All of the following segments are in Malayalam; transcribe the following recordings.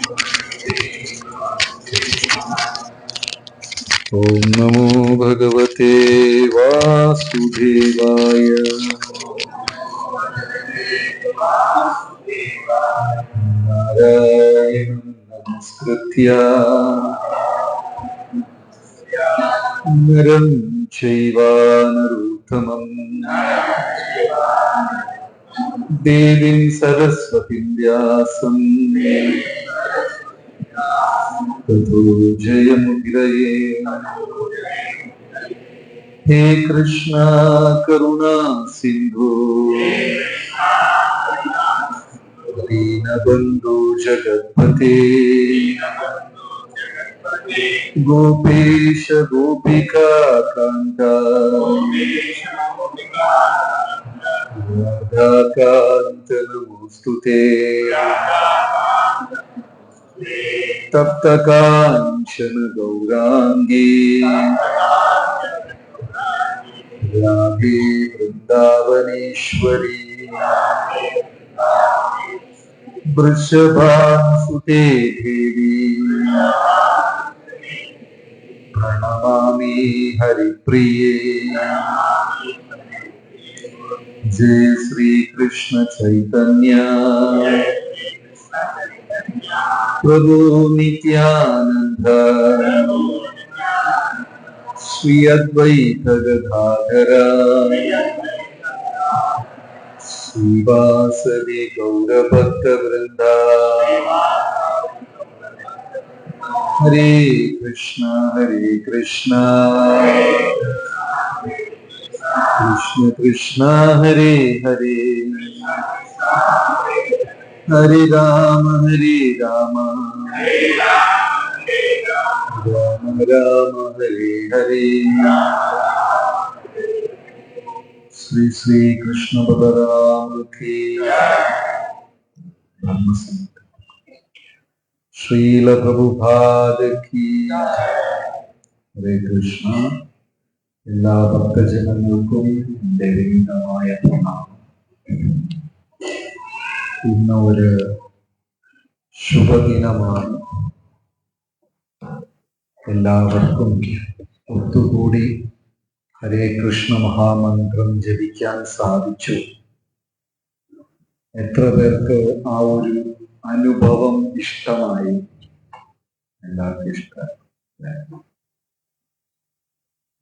ഓം നമോ ഭഗവതേ വാസുദേവായ. നാരായണം നമസ്കൃത്യ നരം ചൈവ നരോത്തമം ദേവീം സരസ്വതീം വ്യാസം തതോ ജയമുദിരയേ. ഹേ കൃഷ്ണ കരുണാ സിന്ധു ദീനബന്ധു ജഗത്പതേ ഗോപേശ ഗോപികാ കാന്ത രാധാകാന്ത നമോസ്തുതേ. തപ്ത കാഞ്ചന ഗൗരാംഗീ രാധേ വൃന്ദാവനേശ്വരി വൃഷഭാസുതേ ദേവി പ്രണമാമി ഹരിപ്രിയേ. ജയ ശ്രീകൃഷ്ണ ചൈതന്യ പ്രഭു നിത്യാനന്ദ ശ്രീ അദ്വൈത ഗദാധര ശ്രീവാസദി ഗൗരഭക്തവൃന്ദ. ഹരേ കൃഷ്ണ കൃഷ്ണ കൃഷ്ണ ഹരേ ഹരേ ഹരേ രാമ രാമ രാമ ഹരേ ഹരേ. ശ്രീ ശ്രീ കൃഷ്ണ ബലറാം കീ ശ്രീല പ്രഭുപാദ കീ. ഹരേ കൃഷ്ണ. എല്ലാ ഭക്തജനങ്ങൾക്കും എൻ്റെ വിനീതമായ പ്രണാമം. ഇന്ന് ഒരു ശുഭദിനമാണ്. എല്ലാവർക്കും ഒത്തുകൂടി ഹരേ കൃഷ്ണ മഹാമന്ത്രം ജപിക്കാൻ സാധിച്ചു. എത്ര പേർക്ക് ആ ഒരു അനുഭവം ഇഷ്ടമായി? എല്ലാവർക്കും ഇഷ്ടമായി.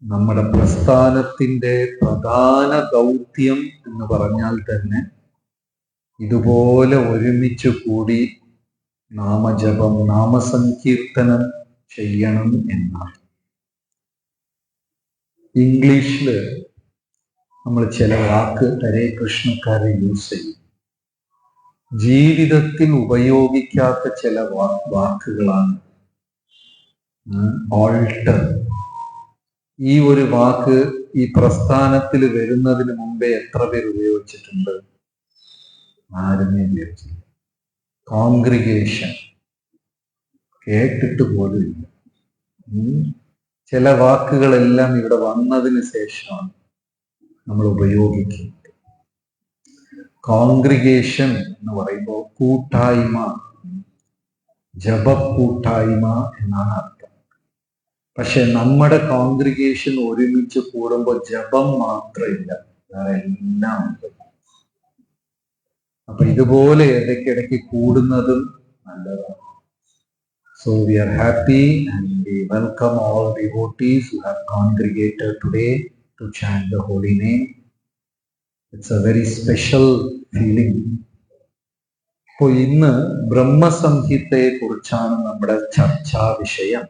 നമ്മുടെ പ്രസ്ഥാനത്തിന്റെ പ്രധാന ദൗത്യം എന്ന് പറഞ്ഞാൽ തന്നെ ഇതുപോലെ ഒരുമിച്ച് കൂടി നാമജപം നാമസങ്കീർത്തനം ചെയ്യണം എന്നാണ്. ഇംഗ്ലീഷില് നമ്മൾ ചില വാക്ക് ഹരേ കൃഷ്ണക്കാരെ യൂസ് ചെയ്യും. ജീവിതത്തിൽ ഉപയോഗിക്കാത്ത ചില വാക്കുകളാണ് ഓൾട്ടർ. ഈ ഒരു വാക്ക് ഈ പ്രസ്ഥാനത്തിൽ വരുന്നതിന് മുമ്പേ എത്ര പേർ ഉപയോഗിച്ചിട്ടുണ്ട്? ആരുമേ ഉപയോഗിച്ചില്ല. കോൺഗ്രിഗേഷൻ കേട്ടിട്ട് പോലും ഇല്ല. ചില വാക്കുകളെല്ലാം ഇവിടെ വന്നതിന് ശേഷമാണ് നമ്മൾ ഉപയോഗിക്കുന്നത്. കോൺഗ്രിഗേഷൻ എന്ന് പറയുമ്പോൾ കൂട്ടായ്മ, ജപക്കൂട്ടായ്മ എന്നാണ് അർത്ഥം. പക്ഷെ നമ്മുടെ കോൺഗ്രിഗേഷൻ ഒരുമിച്ച് കൂടുമ്പോൾ ജപം മാത്രമില്ല, വേറെ എല്ലാം ഉണ്ട്. അപ്പൊ ഇതുപോലെ ഇടയ്ക്കിടയ്ക്ക് കൂടുന്നതും നല്ലതാണ്. So we are happy and we welcome all devotees who have congregated today to chant the holy name. It's a very special feeling. അപ്പോൾ ഇന്ന് ബ്രഹ്മസംഹിതയെ കുറിച്ചാണ് നമ്മുടെ ചർച്ചാ വിഷയം.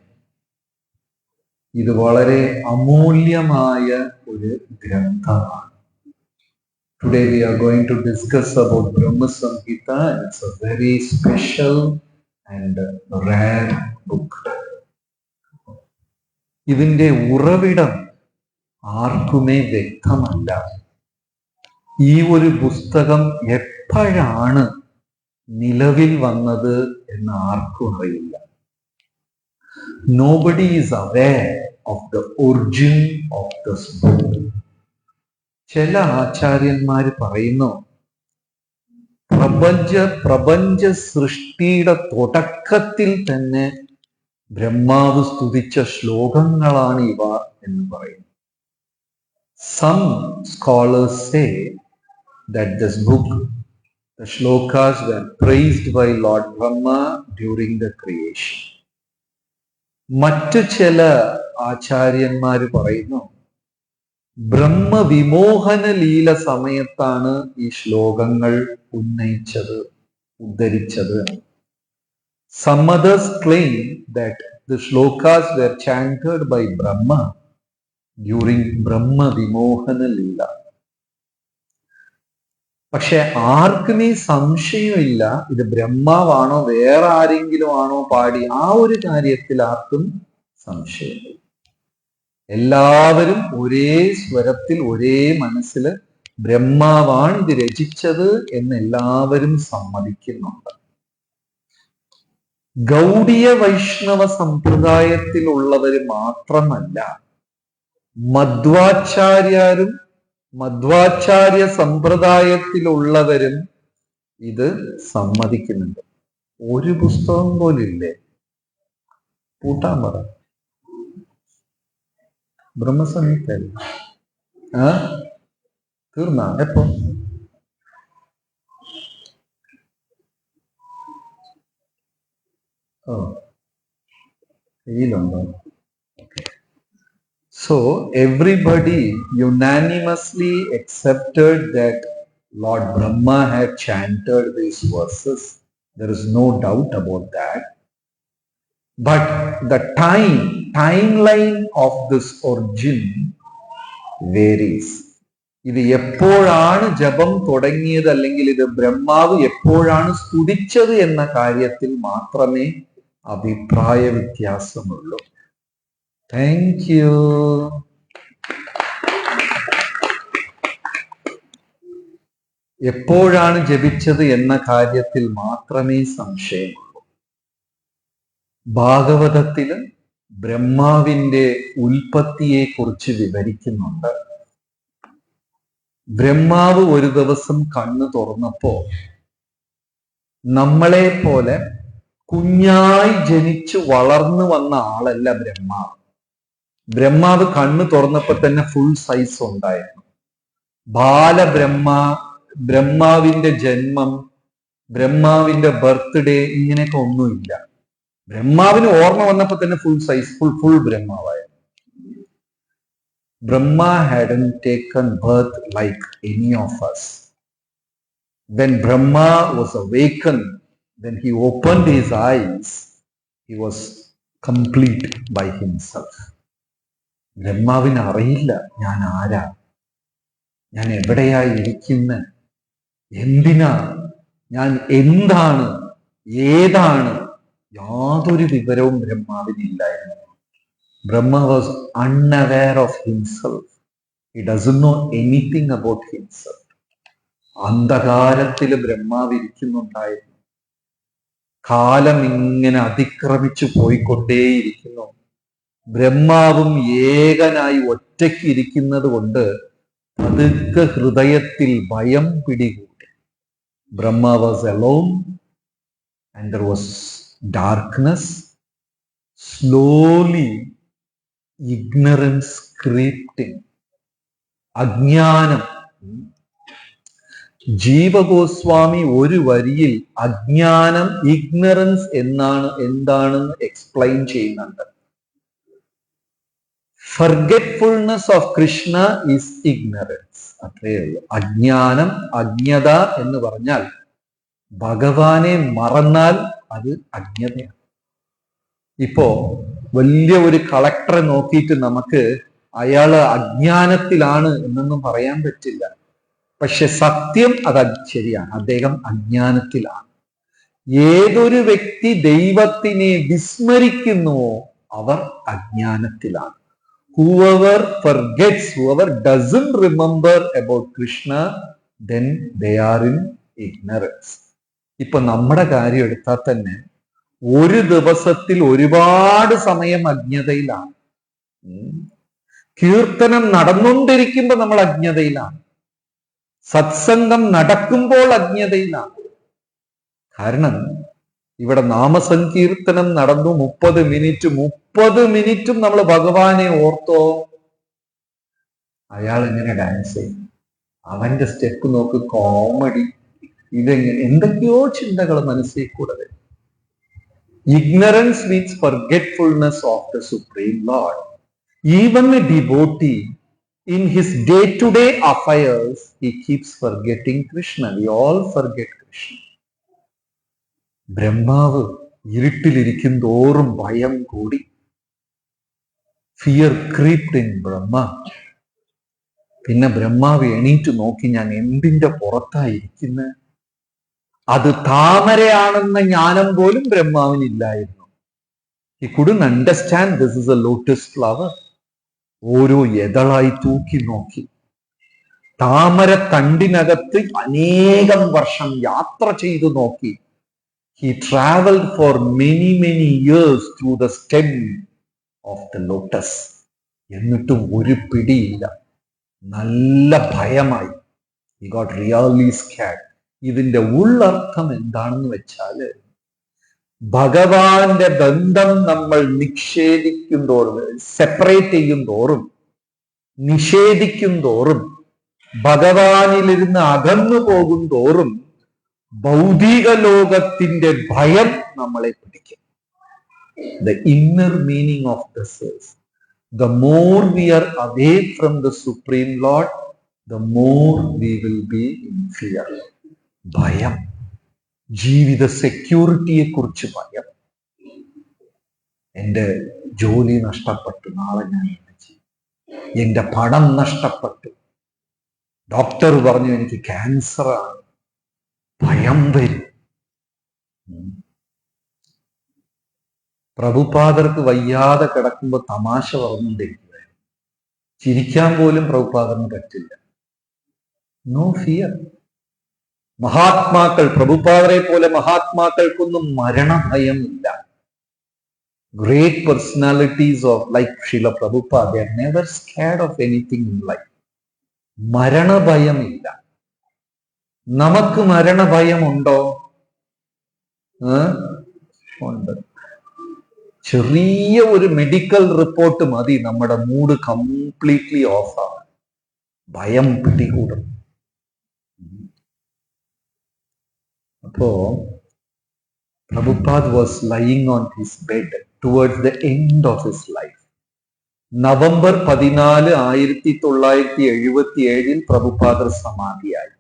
ഇത് വളരെ അമൂല്യമായ ഒരു ഗ്രന്ഥമാണ്. Today we are going to discuss about Brahma Samhita, and it's a very special and rare book. ഇതിന്റെ ഉറവിടം ആർക്കുമേ വ്യക്തമല്ല. ഈ ഒരു പുസ്തകം എപ്പോഴാണ് നിലവിൽ വന്നത് എന്ന് ആർക്കും അറിയില്ല. Nobody is aware of the origin of this book. ചില ആചാര്യന്മാർ പറയുന്നു പ്രപഞ്ച സൃഷ്ടിയുടെ തുടക്കത്തിൽ തന്നെ ബ്രഹ്മാവ് സ്തുതിച്ച ശ്ലോകങ്ങളാണ് ഇവ എന്ന് പറയുന്നു. Some scholars say that this book, the shlokas were praised by Lord Brahma during the creation. മറ്റു ചില ആചാര്യന്മാർ പറയുന്നു ബ്രഹ്മവിമോഹന ലീല സമയത്താണ് ഈ ശ്ലോകങ്ങൾ ഉദ്ധരിച്ചത്. Some others claim that the shlokas were chanted by Brahma during Brahma Vimohana Leela. പക്ഷെ ആർക്കും ഈ സംശയമില്ല ഇത് ബ്രഹ്മാവാണോ വേറെ ആരെങ്കിലും ആണോ പാടി, ആ ഒരു കാര്യത്തിൽ ആർക്കും സംശയമില്ല. എല്ലാവരും ഒരേ സ്വരത്തിൽ ഒരേ മനസ്സിൽ ബ്രഹ്മാവാണ് ഇത് രചിച്ചത് എന്ന് എല്ലാവരും സമ്മതിക്കുന്നുണ്ട്. ഗൗഡീയ വൈഷ്ണവ സമ്പ്രദായത്തിലുള്ളവർ മാത്രമല്ല, മധ്വാചാര്യ സമ്പ്രദായത്തിലുള്ളവരും ഇത് സമ്മതിക്കുന്നുണ്ട്. ഒരു പുസ്തകം പോലില്ലേ പൂട്ടാൻ പറ ബ്രഹ്മസംഹിത തീർന്ന എപ്പോ? കയ്യിലുണ്ടോ? So everybody unanimously accepted that Lord Brahma had chanted these verses. There is no doubt about that. But the timeline of this origin varies. ഇത് എപ്പോഴാണ് ജപം തുടങ്ങിയത് അല്ലെങ്കിൽ ഇത് ബ്രഹ്മാവ് എപ്പോഴാണ് സ്തുതിച്ചത് എന്ന കാര്യത്തിൽ മാത്രമേ അഭിപ്രായ വ്യത്യാസമുള്ളൂ. Thank you. എപ്പോഴാണ് ജപിച്ചത് എന്ന കാര്യത്തിൽ മാത്രമേ സംശയമുള്ളൂ. ഭാഗവതത്തില് ബ്രഹ്മാവിന്റെ ഉൽപ്പത്തിയെ കുറിച്ച് വിവരിക്കുന്നുണ്ട്. ബ്രഹ്മാവ് ഒരു ദിവസം കണ്ണു തുറന്നപ്പോ നമ്മളെ പോലെ കുഞ്ഞായി ജനിച്ചു വളർന്നു വന്ന ആളല്ല ബ്രഹ്മാവ്. ബ്രഹ്മാവ് കണ്ണു തുറന്നപ്പോ തന്നെ ഫുൾ സൈസ് ഉണ്ടായിരുന്നു. ബ്രഹ്മാവിന്റെ ജന്മം, ബ്രഹ്മാവിന്റെ ബർത്ത്ഡേ ഇങ്ങനെയൊക്കെ ഒന്നുമില്ല. ബ്രഹ്മാവിന് ഓർമ്മ വന്നപ്പോ തന്നെ ഫുൾ സൈസ്, ഫുൾ ബ്രഹ്മാവായിരുന്നു. Brahma hadn't taken birth like any of us. When Brahma was awakened, when he opened his eyes, he was complete by himself. ബ്രഹ്മാവിന് അറിയില്ല ഞാൻ ആരാ, ഞാൻ എവിടെയായി ഇരിക്കുന്ന, എന്തിനാ, ഞാൻ എന്താണ്, ഏതാണ്, യാതൊരു വിവരവും ബ്രഹ്മാവിനില്ലായിരുന്നു. Brahma was unaware of himself. He doesn't know anything about himself. അന്ധകാരത്തിൽ ബ്രഹ്മാവ് ഇരിക്കുന്നുണ്ടായിരുന്നു. കാലം ഇങ്ങനെ അതിക്രമിച്ചു പോയിക്കൊണ്ടേയിരിക്കുന്നു. ബ്രഹ്മാവും ഏകനായി ഒറ്റയ്ക്ക് ഇരിക്കുന്നത് കൊണ്ട് പതുക്കെ ഹൃദയത്തിൽ ഭയം പിടികൂടി. Brahma was alone and there was darkness. Slowly ignorance crept in. അജ്ഞാനം. ജീവഗോസ്വാമി ഒരു വരിയിൽ അജ്ഞാനം, ഇഗ്നറൻസ് എന്താണെന്ന് എക്സ്പ്ലെയിൻ ചെയ്യുന്നുണ്ട്. ഫർഗെറ്റ്ഫുൾനെസ് ഓഫ് കൃഷ്ണ ഈസ് ഇഗ്നറൻസ്. അത്രയേ ഉള്ളൂ. അജ്ഞാനം, അജ്ഞത എന്ന് പറഞ്ഞാൽ ഭഗവാനെ മറന്നാൽ അത് അജ്ഞതയാണ്. ഇപ്പോ വലിയ ഒരു കളക്ടറെ നോക്കിയിട്ട് നമുക്ക് അയാള് അജ്ഞാനത്തിലാണ് എന്നൊന്നും പറയാൻ പറ്റില്ല. പക്ഷെ സത്യം അത് ശരിയാണ്, അദ്ദേഹം അജ്ഞാനത്തിലാണ്. ഏതൊരു വ്യക്തി ദൈവത്തിനെ വിസ്മരിക്കുന്നുവോ അവർ അജ്ഞാനത്തിലാണ്. Whoever forgets, whoever doesn't remember about Krishna, then they are in ignorance. ഇപ്പൊ നമ്മുടെ കാര്യം എടുത്താൽ തന്നെ ഒരു ദിവസത്തിൽ ഒരുപാട് സമയം അജ്ഞതയിലാണ്. കീർത്തനം നടന്നുകൊണ്ടിരിക്കുമ്പോൾ നമ്മൾ അജ്ഞതയിലാണ്. സത്സംഗം നടക്കുമ്പോൾ അജ്ഞതയിലാണ്. കാരണം ഇവിടെ നാമസങ്കീർത്തനം നടന്നു 30 മിനിറ്റും നമ്മൾ ഭഗവാനെ ഓർത്തോ? അയാൾ എങ്ങനെ ഡാൻസ് ചെയ്യും? അവന്റെ സ്റ്റെപ്പ് നോക്ക്, കോമഡി. ഇതെങ്ങനെ എന്തൊക്കെയോ ചിന്തകൾ മനസ്സിൽ കൂടെ വരും. Ignorance means forgetfulness of the Supreme Lord. Even a devotee in his day-to-day affairs, he keeps forgetting Krishna. We all forget Krishna. ബ്രഹ്മാവ് ഇരുട്ടിലിരിക്കും തോറും ഭയം കൂടി. ഫിയർ ക്രീപ്ഡ് ഇൻ ബ്രഹ്മ. പിന്നെ ബ്രഹ്മാവ് എണീറ്റ് നോക്കി, ഞാൻ എന്തിന്റെ പുറത്തായിരിക്കുന്നത്? അത് താമരയാണെന്ന ജ്ഞാനം പോലും ബ്രഹ്മാവിനില്ലായിരുന്നു. He couldn't understand this is a lotus flower. ഓരോ എതളായി തൂക്കി നോക്കി. താമര തണ്ടിനകത്ത് അനേകം വർഷം യാത്ര ചെയ്തു നോക്കി. He traveled for many years through the stem of the lotus. എന്നിട്ടും ഒരു പിടിയില്ല. നല്ല ഭയമായി. He got really scared. ഇതിന്റെ ഉള്ളർത്ഥം എന്താണെന്ന് വെച്ചാല്, ഭഗവാന്റെ ബന്ധം നമ്മൾ നിഷേധിക്കും തോറും, സെപ്പറേറ്റ് ചെയ്യും തോറും, നിഷേധിക്കും തോറും, ഭഗവാനിലിരുന്ന് അകന്നു പോകും തോറും ഭൗതിക ലോകത്തിന്റെ ഭയം നമ്മളെ പിടിക്കും. The inner meaning of this is, the more we are away from the Supreme Lord, the more we will be in fear. ഭയം, ജീവിത സെക്യൂരിറ്റിയെ കുറിച്ച് ഭയം. എൻ്റെ ജോലി നഷ്ടപ്പെട്ടു, നാളെ ഞാൻ എന്ത് ചെയ്യും? എൻ്റെ പണം നഷ്ടപ്പെട്ടു, ഡോക്ടർ പറഞ്ഞു എനിക്ക് ക്യാൻസറാണ്. ഭയം വരും. പ്രഭുപാദർക്ക് വയ്യാതെ കിടക്കുമ്പോൾ തമാശ പറഞ്ഞുകൊണ്ടിരിക്കുകയായിരുന്നു. ചിരിക്കാൻ പോലും പ്രഭുപാദറിന് പറ്റില്ല. No fear. മഹാത്മാക്കൾ, പ്രഭുപാദരെ പോലെ മഹാത്മാക്കൾക്കൊന്നും മരണഭയമില്ല. Great personalities of like Srila Prabhupada, they are never scared of anything in life. മരണഭയമില്ല. നമുക്ക് മരണഭയമുണ്ടോ? ഉണ്ട്. ചെറിയ ഒരു മെഡിക്കൽ റിപ്പോർട്ട് മതി നമ്മുടെ മൂഡ് കംപ്ലീറ്റ്ലി ഓഫാണ്. ഭയം പിടികൂടും. അപ്പോ Prabhupada was lying on his bed towards the end of his life. November 14, 1977 പ്രഭുപാദർ സമാധിയായി.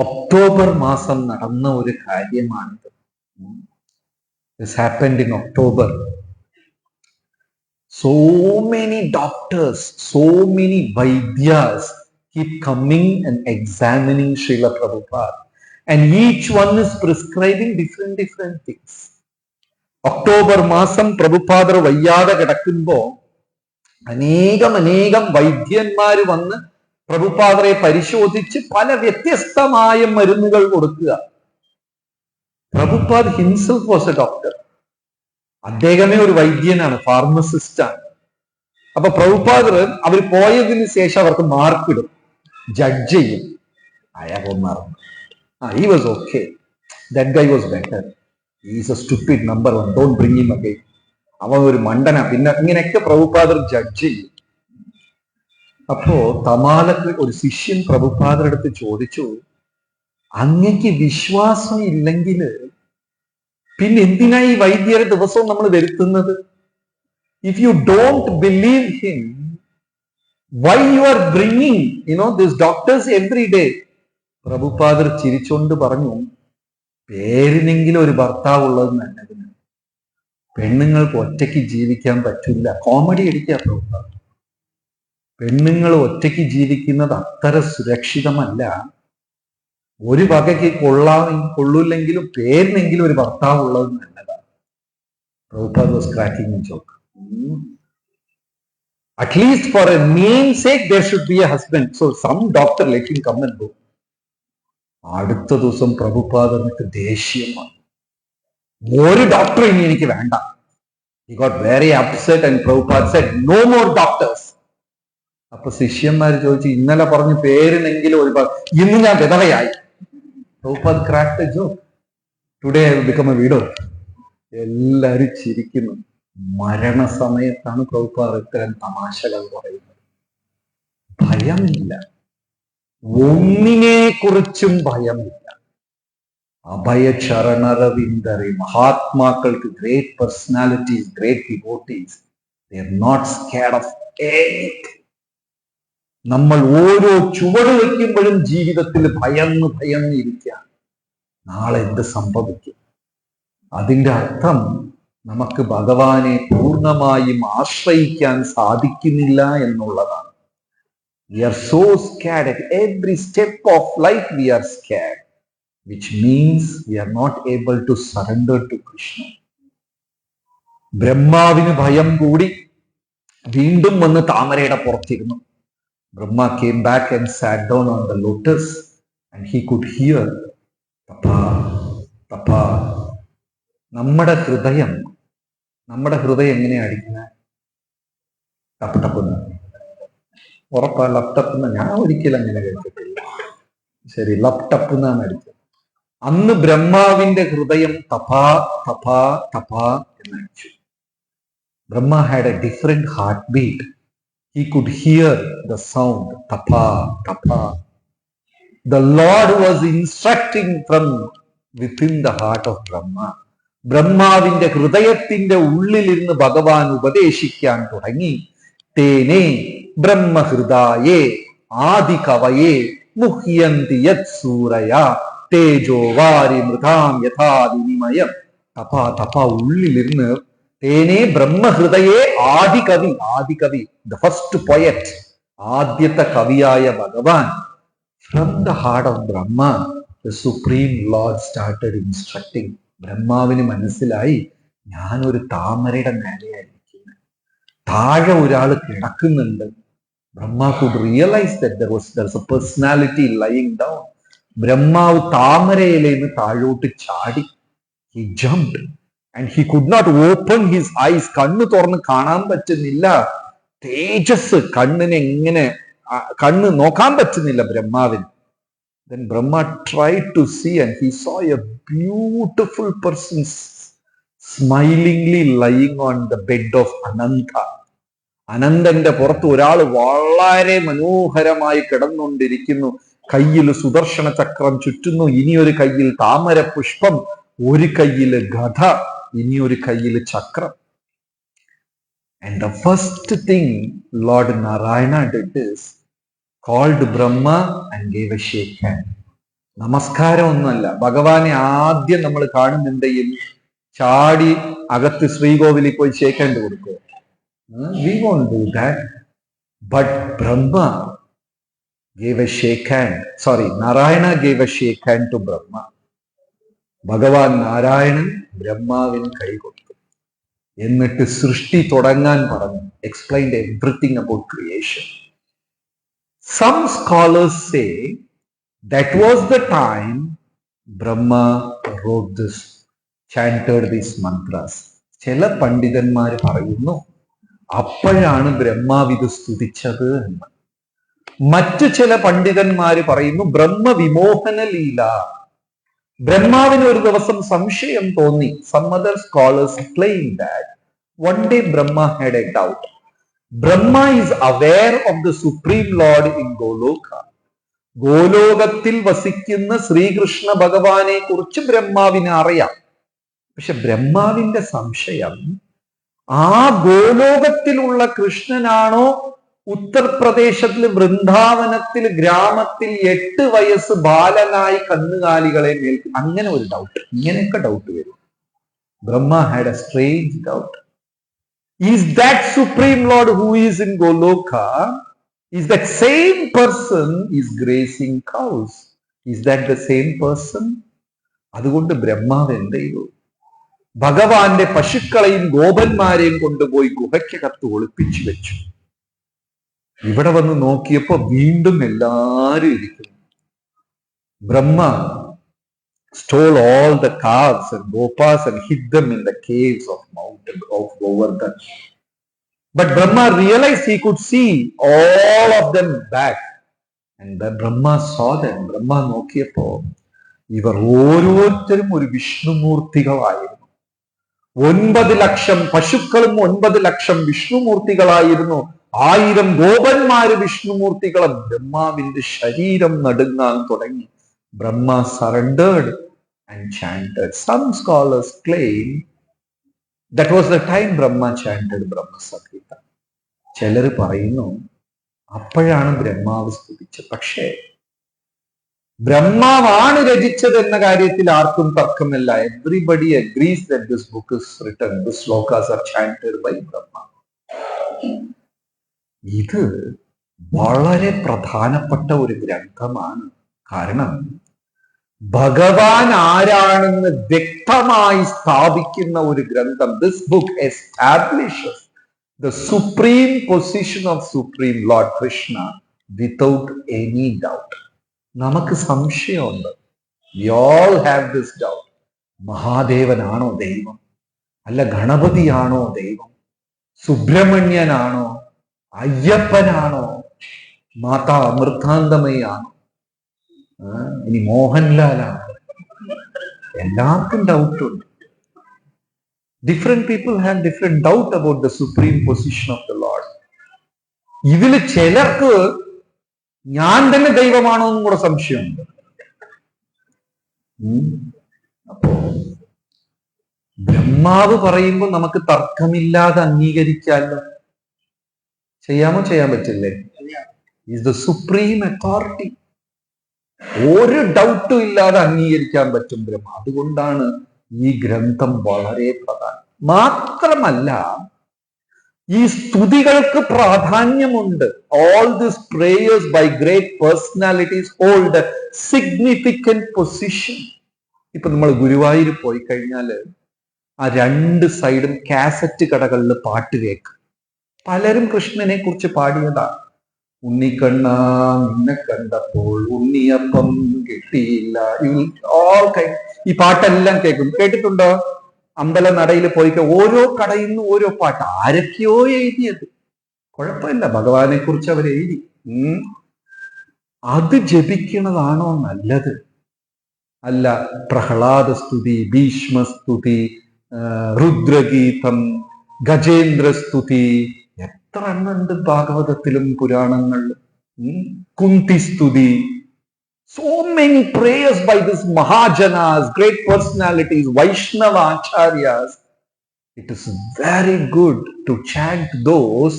ഒക്ടോബർ മാസം നടന്ന ഒരു കാര്യമാണിത്. This happened in October. So many doctors, so many Vaidyas keep coming and examining Srila Prabhupada. And each one is prescribing different things. October മാസം പ്രഭുപാദർ വയ്യാതെ കിടക്കുമ്പോ അനേകം വൈദ്യന്മാര് വന്ന് പ്രഭുപാദരെ പരിശോധിച്ച് പല വ്യത്യസ്തമായ മരുന്നുകൾ കൊടുക്കുക. Prabhupad himself was a doctor. അദ്ദേഹമേ ഒരു വൈദ്യനാണ്, ഫാർമസിസ്റ്റ് ആണ്. അപ്പൊ പ്രഭുപാദർ അവർ പോയതിനു ശേഷം അവർക്ക് മാർക്കിടും, ജഡ്ജ് ചെയ്യും. അയാളൊന്നാറും he was okay, that guy was better, he is a stupid number one, don't bring him again, അവൻ ഒരു മണ്ടന, പിന്നെ ഇങ്ങനെയൊക്കെ പ്രഭുപാദർ ജഡ്ജ് ചെയ്യും. അപ്പോ തമാലക്ക് ഒരു ശിഷ്യൻ പ്രഭുപാദരുടെ അടുത്ത് ചോദിച്ചു, അങ്ങക്ക് വിശ്വാസം ഇല്ലെങ്കിൽ പിന്നെ എന്തിനാ ഈ വൈദ്യരെ ദിവസവും നമ്മൾ വരുത്തുന്നത്? If you don't believe him, why you are bringing this doctors every day? പ്രഭുപാദർ ചിരിച്ചോണ്ട് പറഞ്ഞു, പേരിനെങ്കിലും ഒരു ഭർത്താവ് ഉള്ളത് നല്ലതിന്. പെണ്ണുങ്ങൾക്ക് ഒറ്റയ്ക്ക് ജീവിക്കാൻ പറ്റില്ല. കോമഡി അടിക്കുക പ്രഭുപാദർ. പെണ്ണുങ്ങൾ ഒറ്റയ്ക്ക് ജീവിക്കുന്നത് അത്ര സുരക്ഷിതമല്ല. ഒരു വകയ്ക്ക് കൊള്ളൂല്ലെങ്കിലും പേരിനെങ്കിലും ഒരു ഭർത്താവ് ഉള്ളത് നല്ലതാണ്. Prabhupada was cracking a joke. At least for a namesake there should be a husband. So some doctor let him come and go. അടുത്ത ദിവസം പ്രഭുപാദർക്ക് ദേഷ്യമാണ്. ഒരു ഡോക്ടർ ഇനി എനിക്ക് വേണ്ട. He got very upset and Prabhupada said, no more doctors. അപ്പൊ ശിഷ്യന്മാര് ചോദിച്ചു, ഇന്നലെ പറഞ്ഞു പേരിനെങ്കിലും ഒരു, ഇന്ന് ഞാൻ വിധവയായി. Prabhupada cracked a joke. Today I will become A widow. എല്ലാരും ചിരിക്കുന്നു. മരണസമയത്താണ് പ്രഭുപാദ് ഇത്തരം തമാശകൾ പറയുന്നത്. ഭയമില്ല, ഒന്നിനെ കുറിച്ചും ഭയമില്ല. അഭയചരണരവിന്ദറി മഹാത്മാക്കൾക്ക്, great personalities, great devotees, they are not scared of anything. നമ്മൾ ഓരോ ചുവട് വയ്ക്കുമ്പോഴും ജീവിതത്തിൽ ഭയന്ന് ഇരിക്കുക, നാളെ എന്ത് സംഭവിക്കും. അതിന്റെ അർത്ഥം നമുക്ക് ഭഗവാനെ പൂർണ്ണമായും ആശ്രയിക്കാൻ സാധിക്കുന്നില്ല എന്നുള്ളതാണ്. We are so scared at every step of life. We are scared, which means we are not able to surrender to Krishna. ബ്രഹ്മാവിന് ഭയം കൂടി വീണ്ടും വന്ന് താമരയുടെ പുറത്തിരുന്നു. Brahma came back and sat down on the lotus and he could hear tapa tapa. നമ്മുടെ ഹൃദയം എങ്ങനെയാ അടിക്കുന്നത്? ടപ്പ് ടപ്പ്. ഉറപ്പാ ലപ്ടപ്പ്? ഞാൻ ഒരിക്കലും അങ്ങനെ കേട്ടിട്ടില്ല. ശരി, ലപ്ടപ്പ് എന്നാണ് അടിച്ചത്. അന്ന് ബ്രഹ്മാവിന്റെ ഹൃദയം തപാ തപാ തപാ എന്നടിച്ചു. Brahma had a different heartbeat. He could hear the sound tapa tapa. The Lord was instructing from within the heart of Brahma. ബ്രഹ്മാവിന്റെ ഹൃദയത്തിന്റെ ഉള്ളിലിരുന്ന് ഭഗവാൻ ഉപദേശിക്കാൻ തുടങ്ങി. തേനേ ബ്രഹ്മഹൃദായേ ആദികവയേ മുഹ്യന്തി യത് സൂരയ തേജോ വാരി മൃതാം യഥാ വിനിമയം. തപാ തപാ ഉള്ളിലിരുന്ന് തേനേ ബ്രഹ്മഹൃദയേ ആദികവി ദ ഫസ്റ്റ് പോയറ്റ്, ആദ്യത്തെ കവിയായ ഭഗവാൻ. From the heart of Brahma the supreme lord started instructing. ബ്രഹ്മാവിന് മനസ്സിലായി, ഞാനൊരു താമരയുടെ മേലെയായിരിക്കുന്നത്, താഴെ ഒരാൾ കിടക്കുന്നുണ്ട്. ബ്രഹ്മ could realize that there's a personality lying down. ബ്രഹ്മാവ് താമരയിലേന്ന് താഴോട്ട് ചാടി. He jumped and he could not open his eyes. കണ്ണ് തുറന്ന് കാണാൻ പറ്റുന്നില്ല. തേജസ് കണ്ണ് നോക്കാൻ പറ്റുന്നില്ല ബ്രഹ്മാവിന്. Then Brahma tried to see and he saw a beautiful person smilingly lying on the bed of Ananta. അനന്തന്റെ പുറത്ത് ഒരാൾ വളരെ മനോഹരമായി കിടന്നുകൊണ്ടിരിക്കുന്നു. കയ്യിൽ സുദർശന ചക്രം ചുറ്റുന്നു. ഇനിയൊരു കയ്യിൽ താമര പുഷ്പം, ഒരു കയ്യിൽ ഗദ, ഇനിയൊരു കയ്യിൽ ചക്രം. And the first thing Lord Narayana did is called Brahma and gave a shake hand. നമസ്കാരം ഒന്നുമല്ല. ഭഗവാനെ ആദ്യം നമ്മൾ കാണുന്നുണ്ടെങ്കിൽ ചാടി അകത്ത് ശ്രീകോവിലിൽ പോയി ഷേക്ക് ഹാൻഡ് കൊടുക്കുക. We won't do that. But Brahma gave a shake hand. Narayana gave a shake hand to Brahma. ഭഗവാൻ നാരായണൻ ബ്രഹ്മാവിന് കൈ കൊടുത്തു. എന്നിട്ട് സൃഷ്ടി തുടങ്ങാൻ പറഞ്ഞു. Explained everything about creation. Some scholars say that was the time Brahma wrote this, chanted these mantras. ചില പണ്ഡിതന്മാർ പറയുന്നു അപ്പോഴാണ് ബ്രഹ്മാവ് ഇത് സ്തുതിച്ചത് എന്ന്. മറ്റു ചില പണ്ഡിതന്മാര് പറയുന്നു ബ്രഹ്മവിമോഹന ലീല. ബ്രഹ്മാവിന് ഒരു ദിവസം സംശയം തോന്നി. Some other scholars claim that one day Brahma had a doubt. Brahma is aware of the Supreme Lord in Goloka. ഗോലോകത്തിൽ വസിക്കുന്ന ശ്രീകൃഷ്ണ ഭഗവാനെ കുറിച്ച് ബ്രഹ്മാവിന് അറിയാം. പക്ഷെ ബ്രഹ്മാവിന്റെ സംശയം, ആ ഗോലോകത്തിലുള്ള കൃഷ്ണനാണോ ഉത്തർപ്രദേശത്തിൽ വൃന്ദാവനത്തിൽ ഗ്രാമത്തിൽ 8 വയസ്സ് ബാലനായി കന്നുകാലികളെ മേൽക്കും? അങ്ങനെ ഒരു ഡൗട്ട്, ഇങ്ങനെയൊക്കെ ഡൗട്ട് വരും. Brahma had a strange doubt. Is that Supreme Lord who is in Goloka, is that same person is grazing cows? Is that the same person? അതുകൊണ്ട് ബ്രഹ്മാവ് എന്ത് ചെയ്തു? ഭഗവാന്റെ പശുക്കളെയും ഗോപന്മാരെയും കൊണ്ടുപോയി ഗുഹയ്ക്കകത്ത് ഒളിപ്പിച്ചു വെച്ചു. ഇവിടെ വന്ന് നോക്കിയപ്പോ വീണ്ടും എല്ലാരും ഇരിക്കുന്നു. ബ്രഹ്മ stole all the calves and gopas and hid them in the caves of mountain of Govardhan. But Brahma realized he could see all of them back. And then Brahma saw them. Brahma നോക്കിയപ്പോ ഇവർ ഓരോരുത്തരും ഒരു വിഷ്ണുമൂർത്തികളായിരുന്നു. 9 ലക്ഷം പശുക്കളും 9 ലക്ഷം വിഷ്ണുമൂർത്തികളായിരുന്നു. 1000 ഗോപന്മാര് വിഷ്ണുമൂർത്തികളെ. ബ്രഹ്മാവിന്റെ ശരീരം നടുങ്ങാൻ തുടങ്ങി. ബ്രഹ്മ surrendered and chanted. Some scholars claim that was the time Brahma chanted Brahma Samhita. ചിലർ പറയുന്നു അപ്പോഴാണ് ബ്രഹ്മാവ് സ്തുതിച്ചത്. പക്ഷേ ബ്രഹ്മാവാണ് രചിച്ചത് എന്ന കാര്യത്തിൽ ആർക്കും തർക്കമില്ല. Everybody agrees that this book is written, the slokas are chanted by Brahma. ഇത് വളരെ പ്രധാനപ്പെട്ട ഒരു ഗ്രന്ഥമാണ്. കാരണം ഭഗവാൻ ആരാണെന്ന് വ്യക്തമായി സ്ഥാപിക്കുന്ന ഒരു ഗ്രന്ഥം. This book establishes the supreme position of Supreme Lord Krishna without any doubt. നമുക്ക് സംശയമുണ്ട്. We all have this doubt. മഹാദേവനാണോ ദൈവം? അല്ല ഗണപതിയാണോ ദൈവം? സുബ്രഹ്മണ്യനാണോ? അയ്യപ്പനാണോ? മാതാ അമൃതാന്തമയാണോ? ഇനി മോഹൻലാലാണോ? എല്ലാവർക്കും ഡൗട്ടുണ്ട്. Different people have different doubt about the supreme position of the Lord. ഇതിൽ ചിലർക്ക് ഞാൻ തന്നെ ദൈവമാണോ എന്നും കൂടെ സംശയമുണ്ട്. അപ്പോ ബ്രഹ്മാവ് പറയുമ്പോൾ നമുക്ക് തർക്കമില്ലാതെ അംഗീകരിക്കാമല്ലോ. ചെയ്യാമോ? ചെയ്യാൻ പറ്റില്ലേ? Is the supreme authority. ഒരു ഡൗട്ടും ഇല്ലാതെ അംഗീകരിക്കാൻ പറ്റും ബ്രഹ്മ. അതുകൊണ്ടാണ് ഈ ഗ്രന്ഥം വളരെ പ്രധാനം. മാത്രമല്ല ഈ സ്തുതികൾക്ക് പ്രാധാന്യമുണ്ട്. All this prayers by great personalities hold significant position. ഇപ്പൊ നമ്മൾ ഗുരുവായൂർ പോയി കഴിഞ്ഞാല് ആ 2 സൈഡും കാസറ്റ് കടകളിൽ പാട്ട് കേൾക്കും. പലരും കൃഷ്ണനെ കുറിച്ച് പാടിയതാണ്. ഉണ്ണിക്കണ്ണ നിന്നെ കണ്ടപ്പോൾ ഉണ്ണിയപ്പം കിട്ടിയില്ല. ഈ പാട്ടെല്ലാം കേൾക്കും. കേട്ടിട്ടുണ്ടോ? അമ്പല നടയിൽ പോയി ഓരോ കടയിൽ നിന്ന് ഓരോ പാട്ട്. ആരൊക്കെയോ എഴുതിയത്. കുഴപ്പമില്ല, ഭഗവാനെ കുറിച്ച് അവർ എഴുതി. അത് ജപിക്കണതാണോ നല്ലത്? അല്ല പ്രഹ്ലാദ സ്തുതി, ഭീഷ്മസ്തുതി, രുദ്രഗീതം, ഗജേന്ദ്ര സ്തുതി, എത്ര എണ്ണുണ്ട് ഭാഗവതത്തിലും പുരാണങ്ങളിലും. കുന്തി സ്തുതി. So many prayers by these Mahajanas, great personalities, Vaishnava Acharyas. It is very good to chant those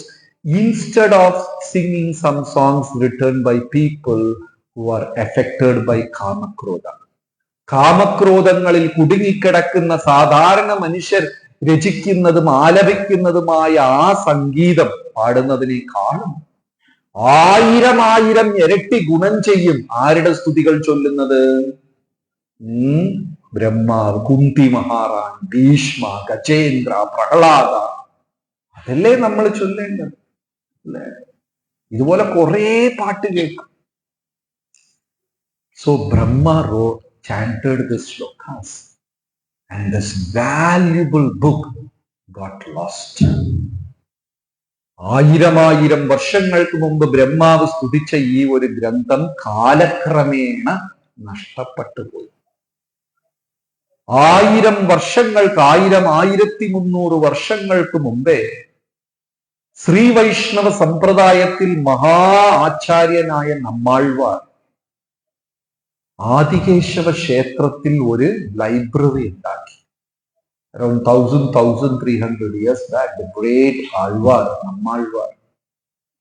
instead of singing some songs written by people who are affected by Kamakrodha. കാമക്രോധങ്ങളിൽ കുടുങ്ങിക്കിടക്കുന്ന സാധാരണ മനുഷ്യർ രചിക്കുന്നതും ആലപിക്കുന്നതുമായ ആ സംഗീതം പാടുന്നതിനേക്കാളും 1000 ഇരട്ടി ഗുണം ചെയ്യും ആരുടെ സ്തുതികൾ ചൊല്ലുന്നത്? ബ്രഹ്മാവ്, കുന്തി മഹാറാണി, ഭീഷ്മ, ഗജേന്ദ്ര, പ്രഹ്ലാദ. അതല്ലേ നമ്മൾ ചൊല്ലേണ്ടത് അല്ലേ? ഇതുപോലെ കുറെ പാട്ട് കേൾക്കും. So Brahma chanted the slokas and this valuable book got lost. 1000 വർഷങ്ങൾക്ക് മുമ്പ് ബ്രഹ്മാവ് സ്തുതിച്ച ഈ ഒരു ഗ്രന്ഥം കാലക്രമേണ നഷ്ടപ്പെട്ടു പോയി. 1000 വർഷങ്ങൾക്ക് 1300 വർഷങ്ങൾക്ക് മുമ്പേ ശ്രീ വൈഷ്ണവ സമ്പ്രദായത്തിൽ മഹാ ആചാര്യനായ നമ്മാഴ്വാർ ആദികേശവ ക്ഷേത്രത്തിൽ ഒരു ലൈബ്രറി ഉണ്ടാക്കി. Around 1300 years back, the great Alvar, Nammalvar,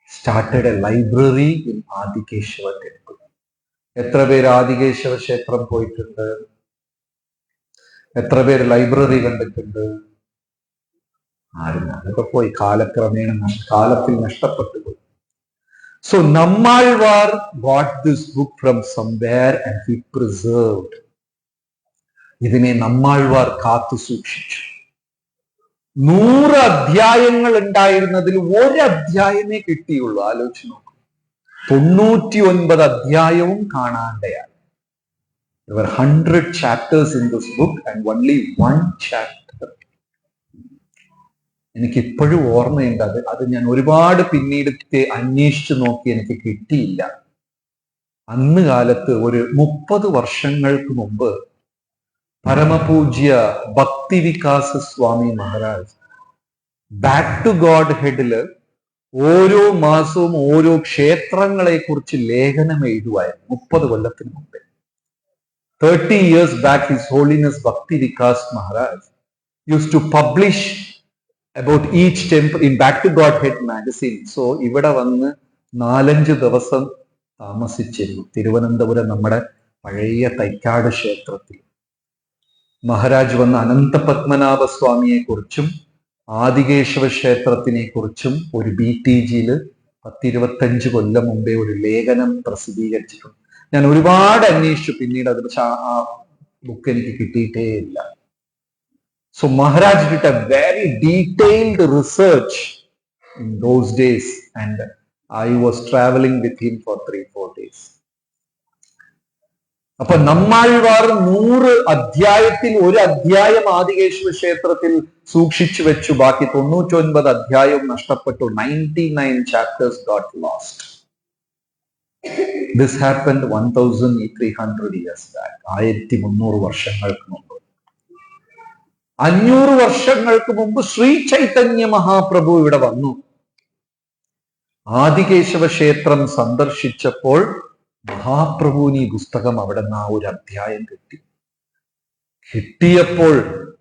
started a library in Adikeshava temple. എത്ര പേര് ആദികേശവ ക്ഷേത്രം പോയിട്ടുണ്ട്? എത്ര പേര് ലൈബ്രറി കണ്ടിട്ടുണ്ട്? ആരും. അതൊക്കെ പോയി കാലക്രമേണ കാലത്തിൽ നഷ്ടപ്പെട്ടു പോയി. So Nammalvar got this book from somewhere and he preserved. ഇതിനെ നമ്മാഴ്വാർ കാത്തു സൂക്ഷിച്ചു. 100 അധ്യായങ്ങൾ ഉണ്ടായിരുന്നതിൽ 1 അധ്യായമേ കിട്ടിയുള്ളൂ. ആലോചിച്ച് നോക്കൂ. 99 അധ്യായവും കാണാണ്ടയായി. There were 100 chapters in this book and only 1 chapter. എനിക്ക് ഇപ്പോഴും ഓർമ്മയുണ്ട്. അത് ഞാൻ ഒരുപാട് പിന്നീട് അന്വേഷിച്ചു നോക്കി, എനിക്ക് കിട്ടിയില്ല. അന്ന് കാലത്ത് ഒരു 30 വർഷങ്ങൾക്ക് മുമ്പ് പരമപൂജ്യ ഭക്തി വികാസ് സ്വാമി മഹാരാജ് ബാക്ക് ടു ഗോഡ് ഹെഡില് ഓരോ മാസവും ഓരോ ക്ഷേത്രങ്ങളെ കുറിച്ച് ലേഖനം എഴുതുമായിരുന്നു 30 കൊല്ലത്തിന് മുമ്പേ. 30 years back, His Holiness Bhakti Vikas Maharaj used to publish about each temple in Back to Godhead magazine. So ഇവിടെ വന്ന് 4-5 ദിവസം താമസിച്ചിരുന്നു തിരുവനന്തപുരം നമ്മുടെ പഴയ തൈക്കാട് ക്ഷേത്രത്തിൽ. മഹാരാജ് വന്ന് അനന്തപത്മനാഭ സ്വാമിയെ കുറിച്ചും ആദികേശവ ക്ഷേത്രത്തിനെ കുറിച്ചും ഒരു BTG-യിൽ 10-25 കൊല്ലം മുമ്പേ ഒരു ലേഖനം പ്രസിദ്ധീകരിച്ചിട്ടുണ്ട്. ഞാൻ ഒരുപാട് അന്വേഷിച്ചു, പിന്നീട് അത് പക്ഷെ ആ ബുക്ക് എനിക്ക് കിട്ടിയിട്ടേ ഇല്ല. So Maharaj did A very detailed research in those days and I was travelling with him for 3-4 days. അപ്പൊ നമ്മാഴ്വാർ 100 അധ്യായത്തിൽ ഒരു അധ്യായം ആദികേശവ ക്ഷേത്രത്തിൽ സൂക്ഷിച്ചു വെച്ചു, ബാക്കി 99 അധ്യായവും നഷ്ടപ്പെട്ടു. 99 chapters got lost. This happened 1300 years back. 1300 വർഷങ്ങൾക്ക് മുമ്പ്. 500 വർഷങ്ങൾക്ക് മുമ്പ് ശ്രീ ചൈതന്യ മഹാപ്രഭു ഇവിടെ വന്നു. ആദികേശവ ക്ഷേത്രം സന്ദർശിച്ചപ്പോൾ മഹാപ്രഭുവിന് ഈ പുസ്തകം അവിടെ നിന്ന് ഒരു അധ്യായം കിട്ടിയപ്പോൾ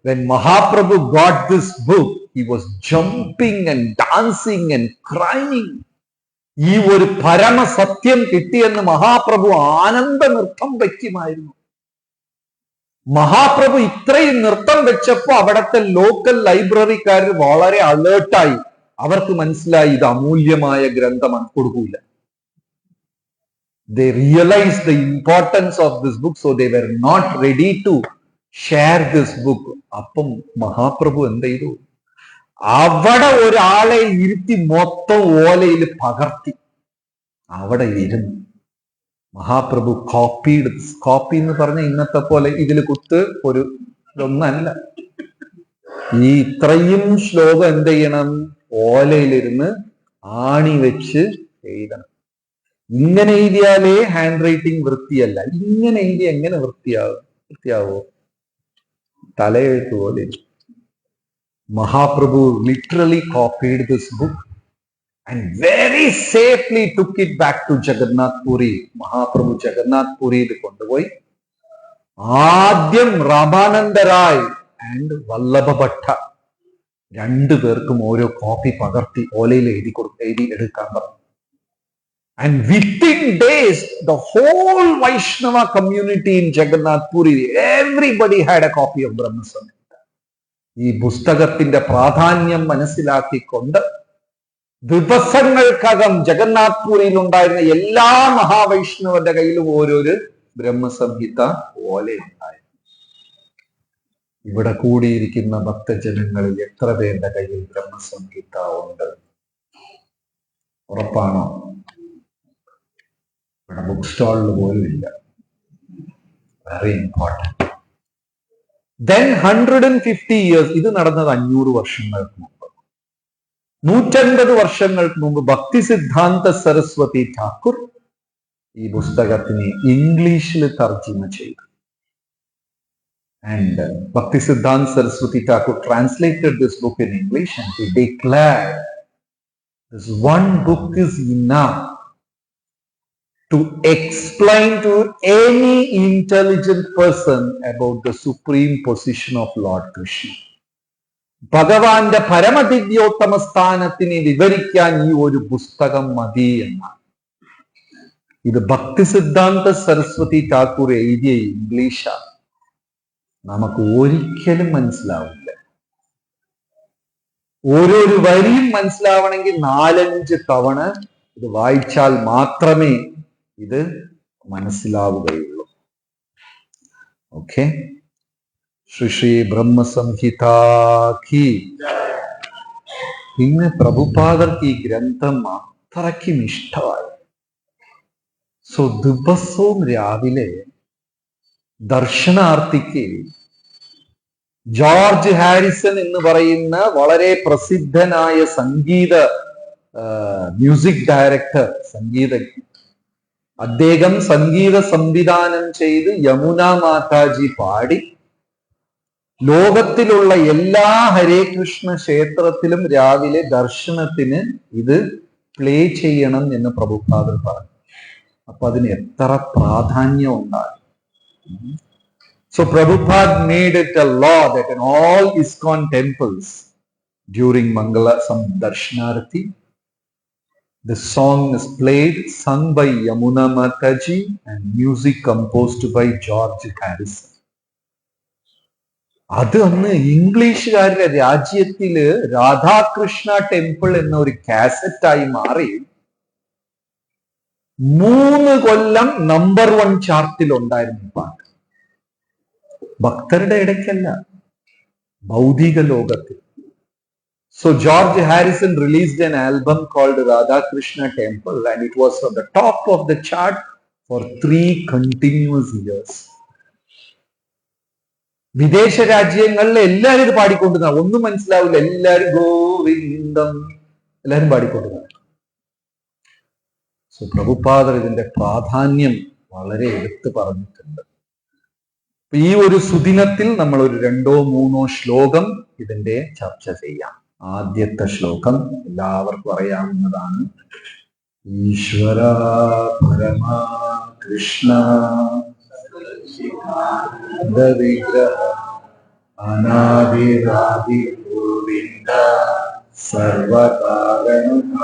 when Mahaprabhu got this book, he was jumping and dancing and crying. ഈ ഒരു പരമസത്യം കിട്ടിയെന്ന് മഹാപ്രഭു ആനന്ദ നൃത്തം വയ്ക്കുമായിരുന്നു. മഹാപ്രഭു ഇത്രയും നൃത്തം വെച്ചപ്പോ അവിടുത്തെ ലോക്കൽ ലൈബ്രറിക്കാർ വളരെ അലേർട്ടായി. അവർക്ക് മനസ്സിലായി ഇത് അമൂല്യമായ ഗ്രന്ഥമാണ്, കൊടുക്കൂല. They realized the importance of this book, so they were not ready to share this book. അപ്പം മഹാപ്രഭു എന്ത് ചെയ്തു? അവിടെ ഒരാളെ ഇരുത്തി മൊത്തം ഓലയിൽ പകർത്തി അവിടെ ഇരുന്നു. മഹാപ്രഭു കോപ്പി എന്ന് പറഞ്ഞ ഇന്നത്തെ പോലെ ഇതിൽ കുത്ത് ഒരു ഇതൊന്നല്ല. ഈ ഇത്രയും ശ്ലോകം എന്ത് ചെയ്യണം? ഓലയിലിരുന്ന് ആണി വെച്ച് എഴുതണം. ഇങ്ങനെ എഴുതിയാലേ ഹാൻഡ് റൈറ്റിംഗ് വൃത്തിയല്ല. ഇങ്ങനെ എഴുതി എങ്ങനെ വൃത്തിയാവോ? തലയെഴുത്ത് പോലെ. Mahaprabhu literally copied this book and very safely took it back to Jagannath Puri. Mahaprabhu Jagannath Puri കൊണ്ടുപോയി ആദ്യം Ramananda Rai and Vallabha Bhatta 2 പേർക്കും ഓരോ കോപ്പി പകർത്തി ഓലയിൽ എഴുതി എടുക്കാൻ പറഞ്ഞു. And within days, the whole Vaishnava community in Jagannath Puri, everybody had a copy of Brahma Samhita. ഈ പുസ്തകത്തിന്റെ പ്രാധാന്യം മനസ്സിലാക്കിക്കൊണ്ട് ദിവസങ്ങൾക്കകം ജഗന്നാഥ് പുരിയിൽ ഉണ്ടായിരുന്ന എല്ലാ മഹാവൈഷ്ണവന്റെ കയ്യിലും ഓരോരു ബ്രഹ്മസംഹിത ഓലയുണ്ടായിരുന്നു. ഇവിടെ കൂടിയിരിക്കുന്ന ഭക്തജനങ്ങളിൽ എത്ര പേരുടെ കയ്യിൽ ബ്രഹ്മസംഹിത ഉണ്ട്? ഉറപ്പാണോ? ഇവിടെ ബുക്ക് സ്റ്റാളിൽ പോലും ഇല്ല. Very important. Then 150 years, ഇത് നടന്നത് 500 വർഷങ്ങൾക്ക് മുമ്പ്. 150 വർഷങ്ങൾക്ക് മുമ്പ് ഭക്തി സിദ്ധാന്ത സരസ്വതി ഠാക്കൂർ ഈ പുസ്തകത്തിനെ ഇംഗ്ലീഷിൽ തർജ്ജിമ ചെയ്തു. And Bhakti Siddhanta Saraswati Thakur translated this book in English and he declared this one book is enough to explain to any intelligent person about the supreme position of Lord Krishna. ഭഗവാന്റെ പരമദിവ്യോത്തമ സ്ഥാനത്തിനെ വിവരിക്കാൻ ഈ ഒരു പുസ്തകം മതി എന്നാണ്. ഇത് ഭക്തി സിദ്ധാന്ത സരസ്വതി ഠാക്കൂർ എഴുതിയ ഇംഗ്ലീഷാണ്. നമുക്ക് ഒരിക്കലും മനസ്സിലാവില്ല. ഓരോരു വരിയും മനസ്സിലാവണമെങ്കിൽ 4-5 തവണ ഇത് വായിച്ചാൽ മാത്രമേ ഇത് മനസ്സിലാവുകയുള്ളൂ. ഓക്കെ. ശ്രീ ബ്രഹ്മസംഹിതാഖി. പിന്നെ പ്രഭുപാദർക്ക് ഈ ഗ്രന്ഥം അത്രയ്ക്കും ഇഷ്ടമായി. സോ ദിവസവും രാവിലെ ദർശനാർത്ഥിക്ക് ജോർജ് ഹാരിസൺ എന്ന് പറയുന്ന വളരെ പ്രസിദ്ധനായ മ്യൂസിക് ഡയറക്ടർ, സംഗീതജ്ഞൻ, അദ്ദേഹം സംഗീത സംവിധാനം ചെയ്ത് യമുന മാതാജി പാടി ലോകത്തിലുള്ള എല്ലാ ഹരേ കൃഷ്ണ ക്ഷേത്രത്തിലും രാവിലെ ദർശനത്തിന് ഇത് പ്ലേ ചെയ്യണം എന്ന് പ്രഭുപാദർ പറഞ്ഞു. അപ്പൊ അതിന് എത്ര പ്രാധാന്യം ഉണ്ടാകും. So Prabhupada made it a law that in all ISKCON temples during Mangala Darshanarati, the song is played, sung by Yamuna Mataji and music composed by George Harrison. അത് അന്ന് ഇംഗ്ലീഷുകാരുടെ രാജ്യത്തില് രാധാകൃഷ്ണ ടെമ്പിൾ എന്ന ഒരു കാസറ്റായി മാറി 3 കൊല്ലം നമ്പർ 1 ചാർട്ടിൽ ഉണ്ടായിരുന്നു പാട്ട്. ഭക്തരുടെ ഇടയ്ക്കല്ല, ഭൗതിക ലോകത്തിൽ. So George Harrison released an album called Radha Krishna Temple and it was on the top of the chart for 3 continuous years. വിദേശ രാജ്യങ്ങളിൽ എല്ലാവരും ഇത് പാടിക്കൊണ്ടിരുന്ന, ഒന്നും മനസ്സിലാവില്ല, എല്ലാവരും ഗോവിന്ദം എല്ലാവരും പാടിക്കൊണ്ടിരുന്ന. സോ പ്രഭുപാദർ ഇതിന്റെ പ്രാധാന്യം വളരെ എടുത്തു പറഞ്ഞിട്ടുണ്ട്. ഈ ഒരു സുദിനത്തിൽ നമ്മൾ ഒരു 2-3 ശ്ലോകം ഇതിന്റെ ചർച്ച ചെയ്യാം. ആദ്യത്തെ ശ്ലോകം എല്ലാവർക്കും അറിയാവുന്നതാണ്. ഈശ്വര പരമ കൃഷ്ണ വിഗ്രഹ അനാദിരാദി ഗോവിന്ദ സർവകാരണ.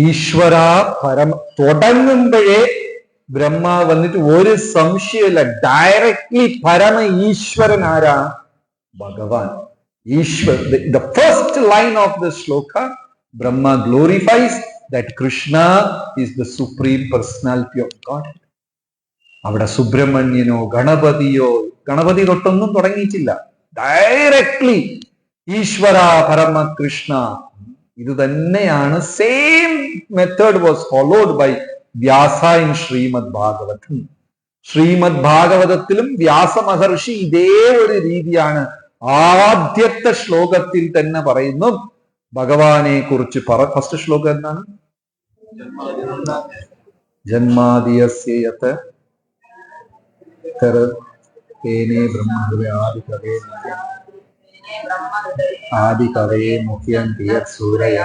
ഈശ്വര പരമ തുടങ്ങുമ്പോഴേ ബ്രഹ്മാവ് വന്നിട്ട് ഒരു സംശയമില്ല, ഡയറക്ട്ലി പരമ ഈശ്വരൻ ആരാ? ഭഗവാൻ. Easwar. The first line of the shloka, Brahma glorifies that Krishna is the supreme personality of God. അവിടെ സുബ്രഹ്മണ്യനോ ഗണപതിയോ, ഗണപതി തൊട്ടൊന്നും തുടങ്ങിയിട്ടില്ല, ഡയറക്ട്ലി ഈശ്വര പരമ കൃഷ്ണ. ഇത് തന്നെയാണ് same method was followed by Vyasa in Shrimad Bhagavatam. Shrimad ഭാഗവതത്തിലും വ്യാസ മഹർഷി ഇതേ ഒരു രീതിയാണ് ആദ്യത്തെ ശ്ലോകത്തിൽ തന്നെ പറയുന്നു. ഭഗവാനെ കുറിച്ച് ഫസ്റ്റ് ശ്ലോകം എന്താണ്? ജന്മാദിയസ്യ ആദികവേ മുഖ്യം സൂരയ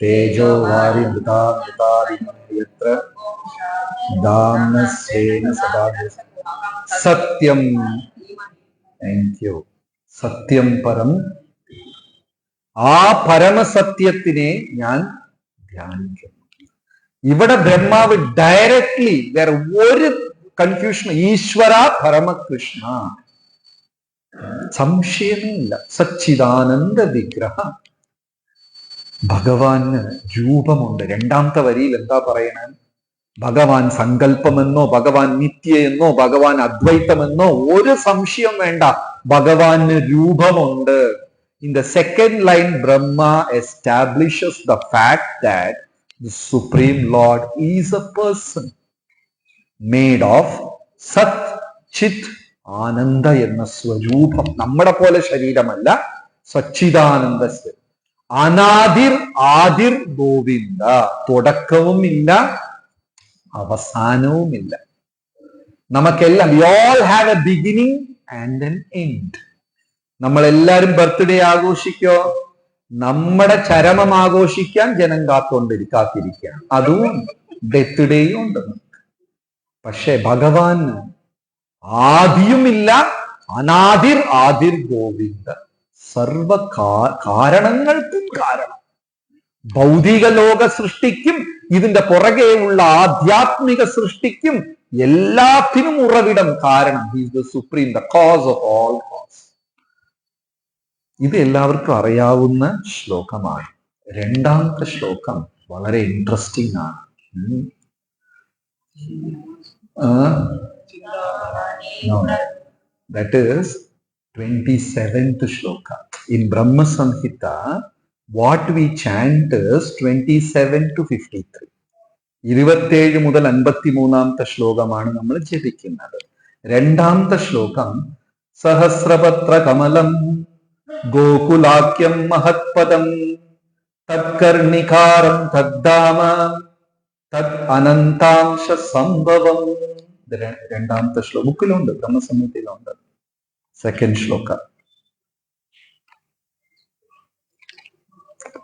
തേജോ വാരി മൃതാമൃതാദിയത്ര ദാനസ്വേന സദാ. സത്യം. Thank you. സത്യം പരം. ആ പരമസത്യത്തിനെ ഞാൻ ധ്യാനിക്കുന്നു. ഇവിടെ ബ്രഹ്മാവ് ഡയറക്ട്ലി, വേറെ ഒരു കൺഫ്യൂഷൻ, ഈശ്വര പരമകൃഷ്ണ, സംശയമേ ഇല്ല. സച്ചിദാനന്ദ വിഗ്രഹ. ഭഗവാന് രൂപമുണ്ട്. 2ാമത്തെ വരിയിൽ എന്താ പറയണേ? ഭഗവാൻ സങ്കല്പമെന്നോ ഭഗവാൻ നിത്യ എന്നോ ഭഗവാൻ അദ്വൈതമെന്നോ ഒരു സംശയം വേണ്ട, ഭഗവാന് രൂപമുണ്ട്. In the second line, Brahma establishes the fact that the Supreme Lord is a person made of Sat, Chit, Ananda എന്ന സ്വരൂപം. നമ്മുടെ പോലെ ശരീരമല്ല, സച്ചിദാനന്ദ. അനാദിർ ആദിർ ഗോവിന്ദ. തുടക്കവും ഇല്ല അവസാനവുമില്ല. നമുക്കെല്ലാം we all have a beginning and an end. നമ്മളെല്ലാരും ബർത്ത്ഡേ ആഘോഷിക്കോ? നമ്മുടെ ചരമം ആഘോഷിക്കാൻ ജനം കാത്തിരിക്കുക. അതും ഡെത്ത് ഡേയും ഉണ്ട്. പക്ഷെ ഭഗവാൻ ആദിയുമില്ല, അനാദിർ ആദിർ ഗോവിന്ദ, സർവ കാരണങ്ങൾക്കും കാരണം. ഭൗതിക ലോക സൃഷ്ടിക്കും ഇതിന്റെ പുറകെയുള്ള ആധ്യാത്മിക സൃഷ്ടിക്കും എല്ലാത്തിനും ഉറവിടം, കാരണം he is the supreme, the cause of all cause. ഇത് എല്ലാവർക്കും അറിയാവുന്ന ശ്ലോകമാണ്. 2ാമത്തെ ശ്ലോകം വളരെ ഇൻട്രസ്റ്റിംഗ് ആണ്. That is 27th shloka. In Brahma Samhita, what we chant is 27 to 53. 27 മുതൽ 53ാമത്തെ ശ്ലോകമാണ് നമ്മൾ ജപിക്കുന്നത്. 2ാമത്തെ ശ്ലോകം സഹസ്രപത്ര കമലം ഗോകുലാക്യം മഹത്പദം തത്കർണികാരം തദ്ധാമ തദ് അനന്താംശ സംഭവം. ഇത് രണ്ടാമത്തെ ശ്ലോകം ബുക്കിലുണ്ട്, ബ്രഹ്മസംഹിതയിലുണ്ട്. സെക്കൻഡ് ശ്ലോക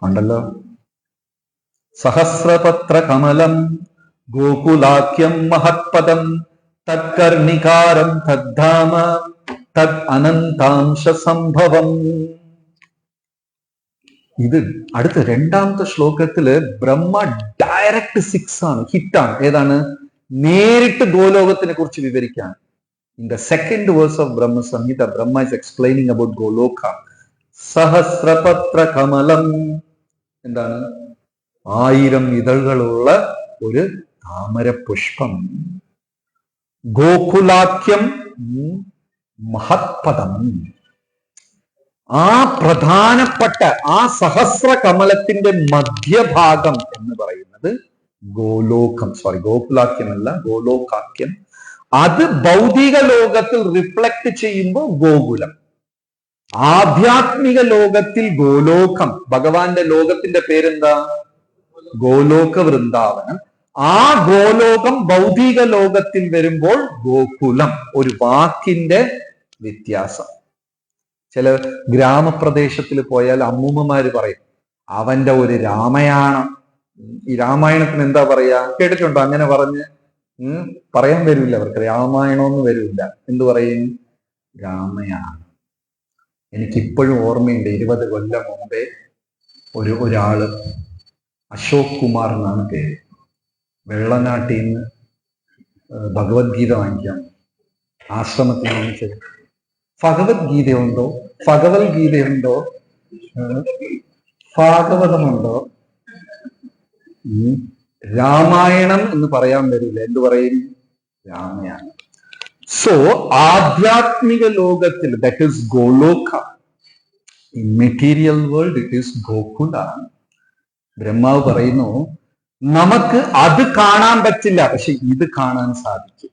ഉണ്ടല്ലോ. സഹസ്രപത്ര കമലം ഗോകുലാഖ്യം മഹത്പദം തത്കർണികാരം തദ്ധാമ തദ് അനന്താംശ സംഭവം. ഇത് അടുത്ത രണ്ടാമത്തെ ശ്ലോകത്തില് ബ്രഹ്മ ഡയറക്റ്റ് 6 ആണ്, ഹിറ്റാണ്. ഏതാണ്? നേരിട്ട് ഗോലോകത്തിനെ കുറിച്ച് വിവരിക്കാൻ. In the second verse of Brahma Samhita, Brahma is explaining about Goloka. സഹസ്രപത്ര കമലം എന്താണ്? 1000 ഇതളുകളുള്ള ഒരു താമര പുഷ്പം. ഗോകുലാഖ്യം മഹത്പദം. ആ പ്രധാനപ്പെട്ട ആ സഹസ്ര കമലത്തിന്റെ മധ്യഭാഗം എന്ന് പറയുന്നത് ഗോലോകം. ഗോകുലാഖ്യമല്ല, ഗോലോകാഖ്യം. അത് ഭൗതിക ലോകത്തിൽ റിഫ്ലക്ട് ചെയ്യുമ്പോൾ ഗോകുലം. ആധ്യാത്മിക ലോകത്തിൽ ഗോലോകം. ഭഗവാന്റെ ലോകത്തിന്റെ പേരെന്താ? ഗോലോക വൃന്ദാവനം. ആ ഗോലോകം ഭൗതിക ലോകത്തിൽ വരുമ്പോൾ ഗോകുലം. ഒരു വാക്കിന്റെ വ്യത്യാസം. ചില ഗ്രാമപ്രദേശത്തിൽ പോയാൽ അമ്മൂമ്മമാര് പറയും അവന്റെ ഒരു രാമായണം. ഈ രാമായണത്തിന് എന്താ പറയാ? കേട്ടിട്ടുണ്ടോ? അങ്ങനെ പറഞ്ഞ് പറയാൻ വരില്ല അവർക്ക്. രാമായണമൊന്നും വരില്ല. എന്തു പറയും? രാമയാണം. എനിക്കിപ്പോഴും ഓർമ്മയുണ്ട്, 20 കൊല്ലം മുമ്പേ ഒരാള്, അശോക് കുമാർ എന്നാണ് പേര്, വെള്ളനാട്ടിൽ നിന്ന് ഭഗവത്ഗീത വാങ്ങിക്കാൻ ആശ്രമത്തിൽ വാങ്ങിച്ചത്. ഭഗവത്ഗീതയുണ്ടോ, ഭഗവത്ഗീതയുണ്ടോ, ഭാഗവതമുണ്ടോ? രാമായണം എന്ന് പറയാൻ വരില്ല. എന്തു പറയും? രാമായണം. സോ ആധ്യാത്മിക ലോകത്തിൽ that is Goloka. In material world it is Gokula. Brahma പറയുന്നു നമുക്ക് അത് കാണാൻ പറ്റില്ല, പക്ഷെ ഇത് കാണാൻ സാധിക്കും.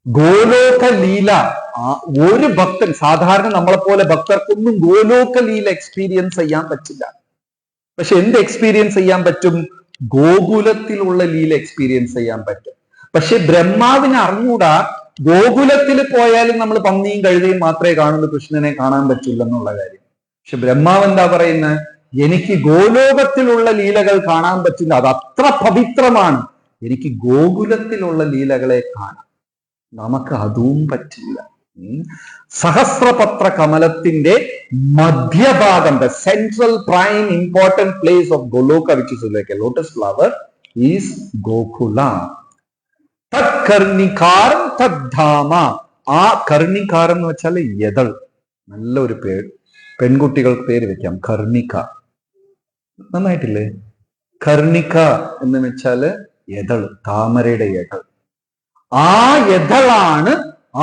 ഗോലോക ലീല ഒരു ഭക്തൻ, സാധാരണ നമ്മളെപ്പോലെ ഭക്തർക്കൊന്നും ഗോലോക ലീല എക്സ്പീരിയൻസ് ചെയ്യാൻ പറ്റില്ല. പക്ഷെ എന്ത് എക്സ്പീരിയൻസ് ചെയ്യാൻ പറ്റും? ഗോകുലത്തിലുള്ള ലീല എക്സ്പീരിയൻസ് ചെയ്യാൻ പറ്റും. പക്ഷെ ബ്രഹ്മാവിന് അറിഞ്ഞൂടാ ഗോകുലത്തിൽ പോയാലും നമ്മൾ പന്നിയും കഴുതയും മാത്രമേ കാണുള്ളൂ, കൃഷ്ണനെ കാണാൻ പറ്റില്ല എന്നുള്ള കാര്യം. പക്ഷെ ബ്രഹ്മാവ് എന്താ പറയുന്നത്? എനിക്ക് ഗോലോകത്തിലുള്ള ലീലകൾ കാണാൻ പറ്റില്ല, അത് അത്ര പവിത്രമാണ്. എനിക്ക് ഗോകുലത്തിലുള്ള ലീലകളെ കാണാം. നമുക്ക് അതും പറ്റില്ല. സഹസ്രപത്ര കമലത്തിന്റെ മധ്യഭാഗം, the central prime important place of Goloka, which is like a lotus flower, is Gokula. തത്കർണികാരം തദ്ധാമ. ആ കർണികാരം എന്ന് വെച്ചാൽ യതൾ. നല്ലൊരു പേര്, പെൺകുട്ടികൾക്ക് പേര് വെക്കാം, കർണിക. നന്നായിട്ടില്ലേ? കർണിക എന്ന് വെച്ചാല് യതൾ, താമരയുടെ യതൾ. ആ യതളാണ്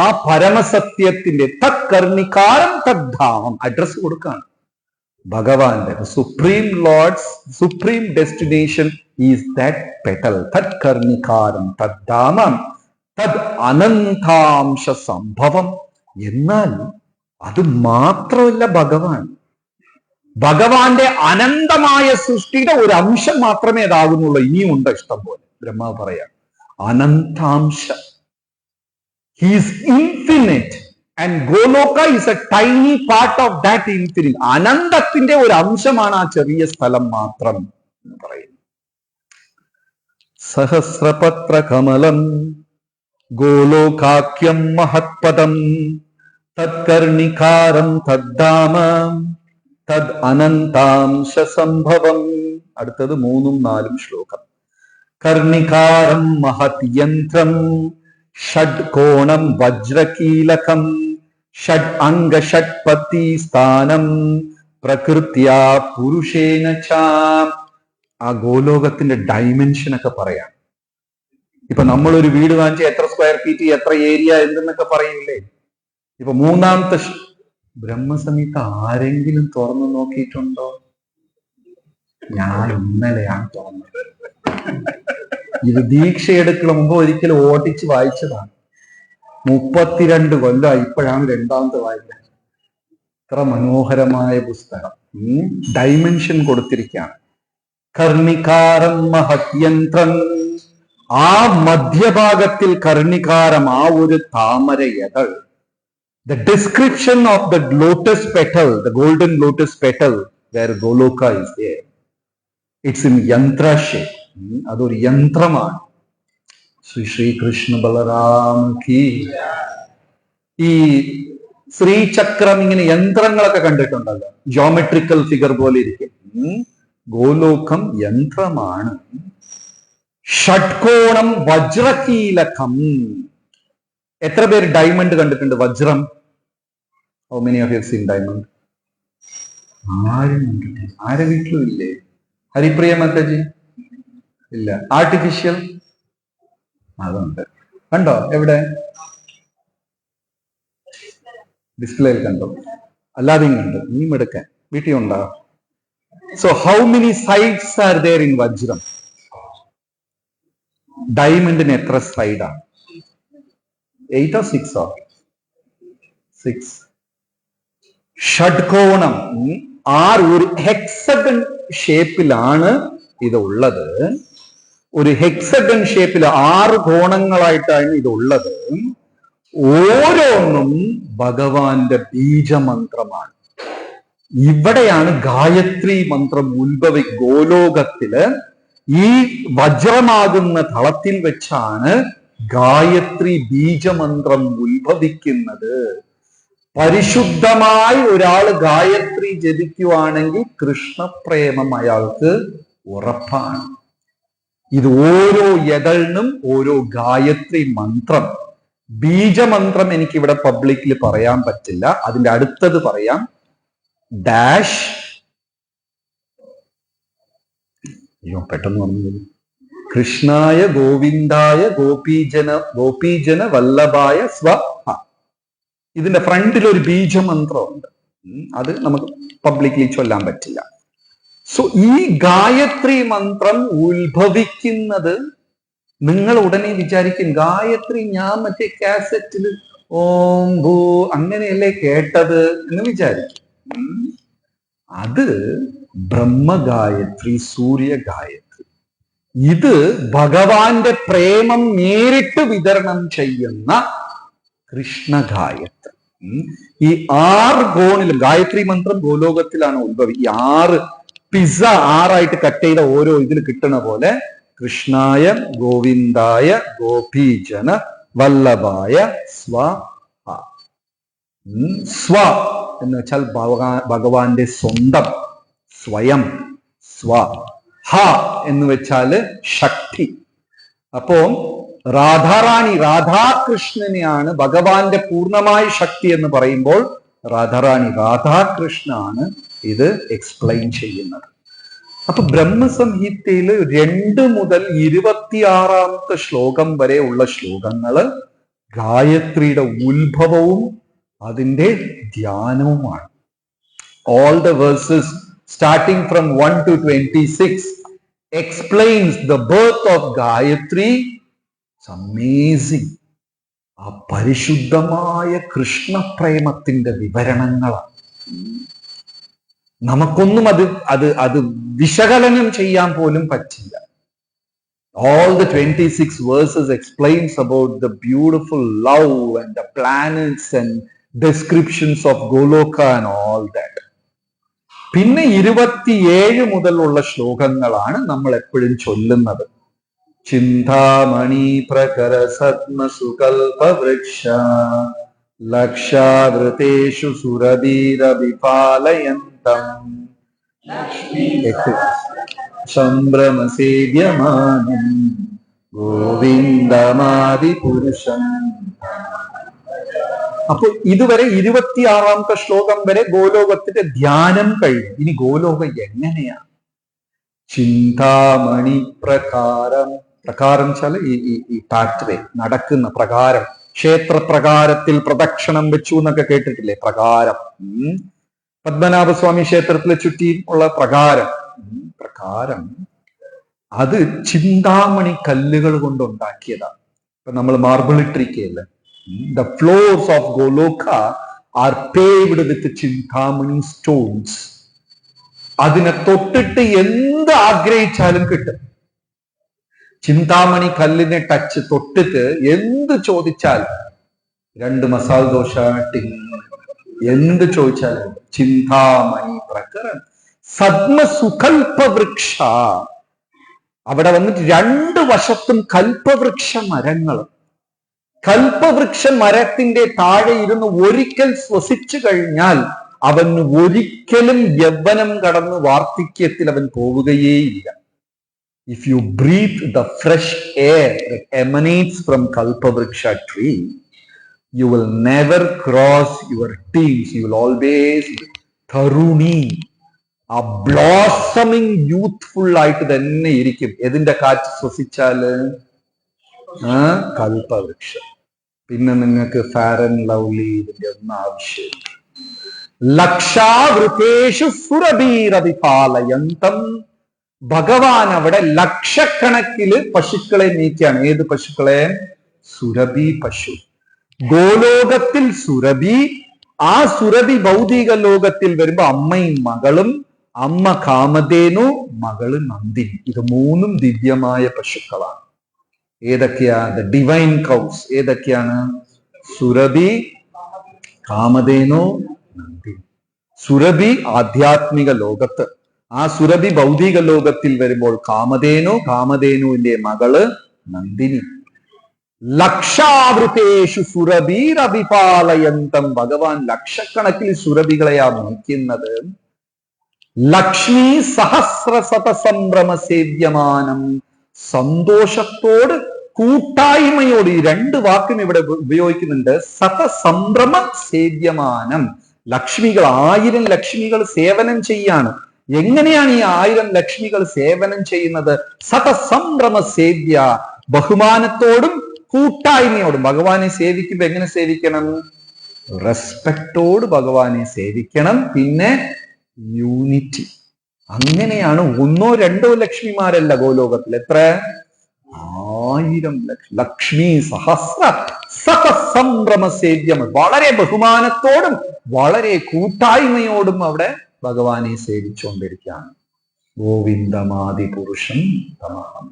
ആ പരമസത്യത്തിന്റെ. തത്കർണികാരം തദ്ധാമം. അഡ്രസ് കൊടുക്കാണ് ഭഗവാന്റെ. Supreme lord's supreme destination is that petal. തത്കർണികാരം തദ്ധാമം തദ് അനന്താംശ സംഭവം. എന്നാൽ അത് മാത്രമല്ല ഭഗവാൻ. ഭഗവാന്റെ അനന്തമായ സൃഷ്ടിയുടെ ഒരു അംശം മാത്രമേ അതാകുന്നുള്ളൂ. ഇനിയുണ്ട് ഇഷ്ടം പോലെ. ബ്രഹ്മാവ് പറയാം അനന്താംശ. He is infinite and Goloka is a tiny part of that infinite. അനന്തത്തിന്റെ ഒരു അംശമാണ് ആ ചെറിയ സ്ഥലം മാത്രം എന്ന് പറയുന്നു. സഹസ്രപത്ര കമലം ഗോലോകാഖ്യം മഹത്പദം തത്കർണികാരം തദ്ധാമ തദ് അനന്താംശ സംഭവം. അടുത്തത് 3ഉം 4ഉം ശ്ലോകം. കർണികാരം മഹത് യന്ത്രം ഷഡ് കോണം വജ്രകീലകം ഷഡ് അംഗ ഷഡ്പതി സ്ഥാനം പ്രകൃത്യാ പുരുഷേന ച. ആ ഗോലോകത്തിന്റെ ഡൈമെൻഷൻ ഒക്കെ പറയാം. ഇപ്പൊ നമ്മളൊരു വീട് വാങ്ങിച്ച എത്ര സ്ക്വയർ ഫീറ്റ്, എത്ര ഏരിയ, എന്തെന്നൊക്കെ പറയില്ലേ? ഇപ്പൊ 3ാമത്തെ ബ്രഹ്മസംഹിത ആരെങ്കിലും തുറന്നു നോക്കിയിട്ടുണ്ടോ? ഞാൻ ഇന്നലെയാണ് തുറന്നത്. ഇത് ദീക്ഷ എടുക്കുന്ന മുമ്പ് ഒരിക്കലും ഓടിച്ച് വായിച്ചതാണ്. 32 കൊല്ലമായി, ഇപ്പോഴാണ് 2ാമത്തെ വായിക്കുന്നത്. ഇത്ര മനോഹരമായ പുസ്തകം. ഡൈമെൻഷൻ കൊടുത്തിരിക്കുകയാണ്. കർണികാരം മഹത്യന്ത്രം. ആ മധ്യഭാഗത്തിൽ കർണികാരം, ആ ഒരു താമരയതൾ. The description of the lotus petal, the golden lotus petal, where Goloka is there, it's in yantra shape. അതൊരു യന്ത്രമാണ്. ശ്രീ കൃഷ്ണ ബലറാം കി. ഈ ശ്രീചക്രം ഇങ്ങനെ യന്ത്രങ്ങളൊക്കെ കണ്ടിട്ടുണ്ടല്ലോ, ജോമെട്രിക്കൽ ഫിഗർ പോലെ ഇരിക്കും. ഗോലോകം യന്ത്രമാണ്. ഷഡ്കോണം വജ്രകീലകം. എത്ര പേര് ഡയമണ്ട് കണ്ടിട്ടുണ്ട്? വജ്രം. How many of you have seen diamond? ആരും കണ്ടിട്ടില്ല. ആരെ വീട്ടിലും ഇല്ലേ? ഹരിപ്രിയ മാതാജി ഇല്ല. ആർട്ടിഫിഷ്യൽ അതുണ്ട്. കണ്ടോ? എവിടെ? ഡിസ്പ്ലേയിൽ കണ്ടോ? അല്ലാതെയും കണ്ടു. നീ എടുക്കാൻ വീട്ടിൽ ഉണ്ടോ? So how many sides are there in വജ്രം? ഡയമണ്ടിന് എത്ര സൈഡാണ്? 8 or 6 or 6. ഷഡ്കോണം, ഒരു ഹെക്സഗൺ ഷേപ്പിലാണ് ഇത് ഉള്ളത്. ഒരു ഹെക്സഗൺ ഷേപ്പിൽ 6 കോണങ്ങളായിട്ടാണ് ഇത് ഉള്ളത്. ഓരോന്നും ഭഗവാന്റെ ബീജമന്ത്രമാണ്. ഇവിടെയാണ് ഗായത്രി മന്ത്രം ഗോലോകത്തില് ഈ വജ്രമാകുന്ന തളത്തിൽ വെച്ചാണ് ഗായത്രി ബീജമന്ത്രം ഉത്ഭവിക്കുന്നത്. പരിശുദ്ധമായി ഒരാൾ ഗായത്രി ജപിക്കുവാണെങ്കിൽ കൃഷ്ണപ്രേമം അയാൾക്ക് ഉറപ്പാണ്. ഇത് ഓരോ യതളിനും ഓരോ ഗായത്രി മന്ത്രം. ബീജമന്ത്രം എനിക്കിവിടെ പബ്ലിക്കിൽ പറയാൻ പറ്റില്ല, അതിന്റെ അടുത്തത് പറയാം. ഡാഷ്, അയ്യോ പെട്ടെന്ന് പറഞ്ഞു. കൃഷ്ണായ ഗോവിന്ദായ ഗോപീജന വല്ലഭായ സ്വ. ഇതിന്റെ ഫ്രണ്ടിൽ ഒരു ബീജമന്ത്രമുണ്ട്, അത് നമുക്ക് പബ്ലിക്ലി ചൊല്ലാൻ പറ്റില്ല. സോ ഈ ഗായത്രി മന്ത്രം ഉത്ഭവിക്കുന്നത്, നിങ്ങൾ ഉടനെ വിചാരിക്കും ഗായത്രി ഞാൻ മറ്റേ കാസറ്റിൽ ഓം ഭൂ അങ്ങനെയല്ലേ കേട്ടത് എന്ന് വിചാരിക്കും. അത് ബ്രഹ്മഗായത്രി, സൂര്യഗായത്രി. ഇത് ഭഗവാന്റെ പ്രേമം നേരിട്ട് വിതരണം ചെയ്യുന്ന കൃഷ്ണഗായത്രി. ഈ 6 കോണിലും ഗായത്രി മന്ത്രം ഗോലോകത്തിലാണ് ഈ 6 പിസ്സ 6ആയിട്ട് കട്ട് ചെയ്ത ഓരോ ഇതിൽ കിട്ടുന്ന പോലെ കൃഷ്ണായ ഗോവിന്ദായ ഗോപീജന വല്ലഭായ സ്വ. സ്വ എന്ന് വെച്ചാൽ ഭഗവാന്റെ സ്വന്തം, സ്വയം, സ്വ. ഹ എന്ന് വെച്ചാല് ശക്തി. അപ്പോ രാധാറാണി, രാധാകൃഷ്ണനെയാണ് ഭഗവാന്റെ പൂർണ്ണമായ ശക്തി എന്ന് പറയുമ്പോൾ രാധാറാണി, രാധാകൃഷ്ണനാണ് ഇത് എക്സ്പ്ലെയിൻ ചെയ്യുന്നത്. അപ്പൊ ബ്രഹ്മസംഹിതയിൽ 2 മുതൽ 26 ശ്ലോകം വരെ ഉള്ള ശ്ലോകങ്ങള് ഗായത്രിയുടെ ഉത്ഭവവും അതിന്റെ ധ്യാനവുമാണ്. All the verses starting from 1 to 26 explains the birth of Gayatri. It's amazing. ആ പരിശുദ്ധമായ കൃഷ്ണപ്രേമത്തിന്റെ വിവരണങ്ങളാണ്. നമുക്കൊന്നും അത് വിശകലനം ചെയ്യാൻ പോലും പറ്റില്ല. All the 26 verses explains about the beautiful love and the planets and descriptions of Goloka and all that. പിന്നെ 27 മുതലുള്ള ശ്ലോകങ്ങളാണ് നമ്മൾ എപ്പോഴും ചൊല്ലുന്നത്. ചിന്താമണി പ്രകര സദ്മസുകൽപ വൃക്ഷ ലക്ഷാവൃതേഷു സുരധീര വിപാലയന്തം സംഭ്രമസേവ്യമാനം ഗോവിന്ദമാദി പുരുഷം. അപ്പൊ ഇതുവരെ 26 ശ്ലോകം വരെ ഗോലോകത്തിന്റെ ധ്യാനം കഴിഞ്ഞു. ഇനി ഗോലോകം എങ്ങനെയാണ്? ചിന്താമണി പ്രകാരം. പ്രകാരം വെച്ചാൽ ഈ പാത്വേ, നടക്കുന്ന പ്രകാരം. ക്ഷേത്രപ്രകാരത്തിൽ പ്രദക്ഷിണം വെച്ചു എന്നൊക്കെ കേട്ടിട്ടില്ലേ? പ്രകാരം. പത്മനാഭസ്വാമി ക്ഷേത്രത്തിലെ ചുറ്റി ഉള്ള പ്രകാരം. പ്രകാരം അത് ചിന്താമണി കല്ലുകൾ കൊണ്ടുണ്ടാക്കിയതാണ്. ഇപ്പൊ നമ്മൾ marble ഇട്ടിരിക്കുകയല്ലേ. The floors of Goloka are paved with Chintamani stones. അതിനെ തൊട്ടിട്ട് എന്ത് ആഗ്രഹിച്ചാലും കിട്ടും. ചിന്താമണി കല്ലിനെ ടച്ച് തൊട്ടിട്ട് എന്ത് ചോദിച്ചാൽ, 2 മസാല ദോശ ടിങ്, എന്ത് ചോദിച്ചാലും. ചിന്താമണി പ്രകരൻ സദ്മസുകൽപ വൃക്ഷ. അവിടെ വന്നിട്ട് 2 വശത്തും കൽപ്പവൃക്ഷ മരങ്ങൾ. കൽപ്പവൃക്ഷ മരത്തിന്റെ താഴെ ഇരുന്ന് ഒരിക്കൽ ശ്വസിച്ചു കഴിഞ്ഞാൽ അവന് ഒരിക്കലും യൗവനം കടന്ന് വാർദ്ധക്യത്തിൽ അവൻ പോവുകയേയില്ല. If you breathe the fresh air that emanates from Kalpavriksha tree, you will never cross your teens. You will always be Tharuni. ആ ബ്ലോസമിങ് യൂത്ത്ഫുൾ ആയിട്ട് തന്നെ ഇരിക്കും. ഏതിന്റെ കാറ്റ് ശ്വസിച്ചാല്? കൽപ്പവൃക്ഷം. പിന്നെ നിങ്ങൾക്ക് ഫെയർ ആൻഡ് ലവ്ലി ഇതിന്റെ ഒന്നും ആവശ്യമില്ല. ലക്ഷാവൃതേഷു സുരഭീരവിപാലയന്തം. ഭഗവാൻ അവിടെ ലക്ഷക്കണക്കില് പശുക്കളെ നീക്കുകയാണ്. ഏത് പശുക്കളെ? സുരഭി പശു. ഗോലോകത്തിൽ സുരഭി, ആ സുരഭി ഭൗതിക ലോകത്തിൽ വരുമ്പോ അമ്മയും മകളും, അമ്മ കാമധേനു, മകള് നന്ദിനി. ഇത് 3 ദിവ്യമായ പശുക്കളാണ്. ഏതൊക്കെയാ? The divine cows. ഏതൊക്കെയാണ്? സുരഭി, കാമധേനു, നന്ദിനി. സുരഭി ആധ്യാത്മിക ലോകത്ത്, ആ സുരഭി ഭൗതിക ലോകത്തിൽ വരുമ്പോൾ കാമധേനു, കാമധേനുവിന്റെ മകള് നന്ദിനി. ലക്ഷാവൃതേഷു സുരഭീരവിപാലയന്തം. ഭഗവാൻ ലക്ഷക്കണക്കിൽ സുരഭികളെയാ നയിക്കുന്നത്. ലക്ഷ്മി സഹസ്രശത സംഭ്രമ സേവ്യമാനം. സന്തോഷത്തോട്, കൂട്ടായ്മയോട്, ഈ 2 വാക്കും ഇവിടെ ഉപയോഗിക്കുന്നുണ്ട്. സതസംഭ്രമ സേവ്യമാനം. ലക്ഷ്മികൾ, 1000 ലക്ഷ്മികൾ സേവനം ചെയ്യാണ്. എങ്ങനെയാണ് ഈ 1000 ലക്ഷ്മികൾ സേവനം ചെയ്യുന്നത്? സതസംഭ്രമ സേവ്യ. ബഹുമാനത്തോടും കൂട്ടായ്മയോടും. ഭഗവാനെ സേവിക്കുമ്പോ എങ്ങനെ സേവിക്കണം? റെസ്പെക്റ്റോട് ഭഗവാനെ സേവിക്കണം. പിന്നെ യൂണിറ്റി. അങ്ങനെയാണ് 1 or 2 ലക്ഷ്മിമാരല്ല ഗോലോകത്തിൽ. എത്ര? 1000 ലക്ഷ്മി സഹസ്ര സതസംഭ്രമ സേവ്യം. വളരെ ബഹുമാനത്തോടും വളരെ കൂട്ടായ്മയോടും അവിടെ ഭഗവാനെ സേവിച്ചുകൊണ്ടിരിക്കുകയാണ്. ഗോവിന്ദമാദി പുരുഷം തമഹം.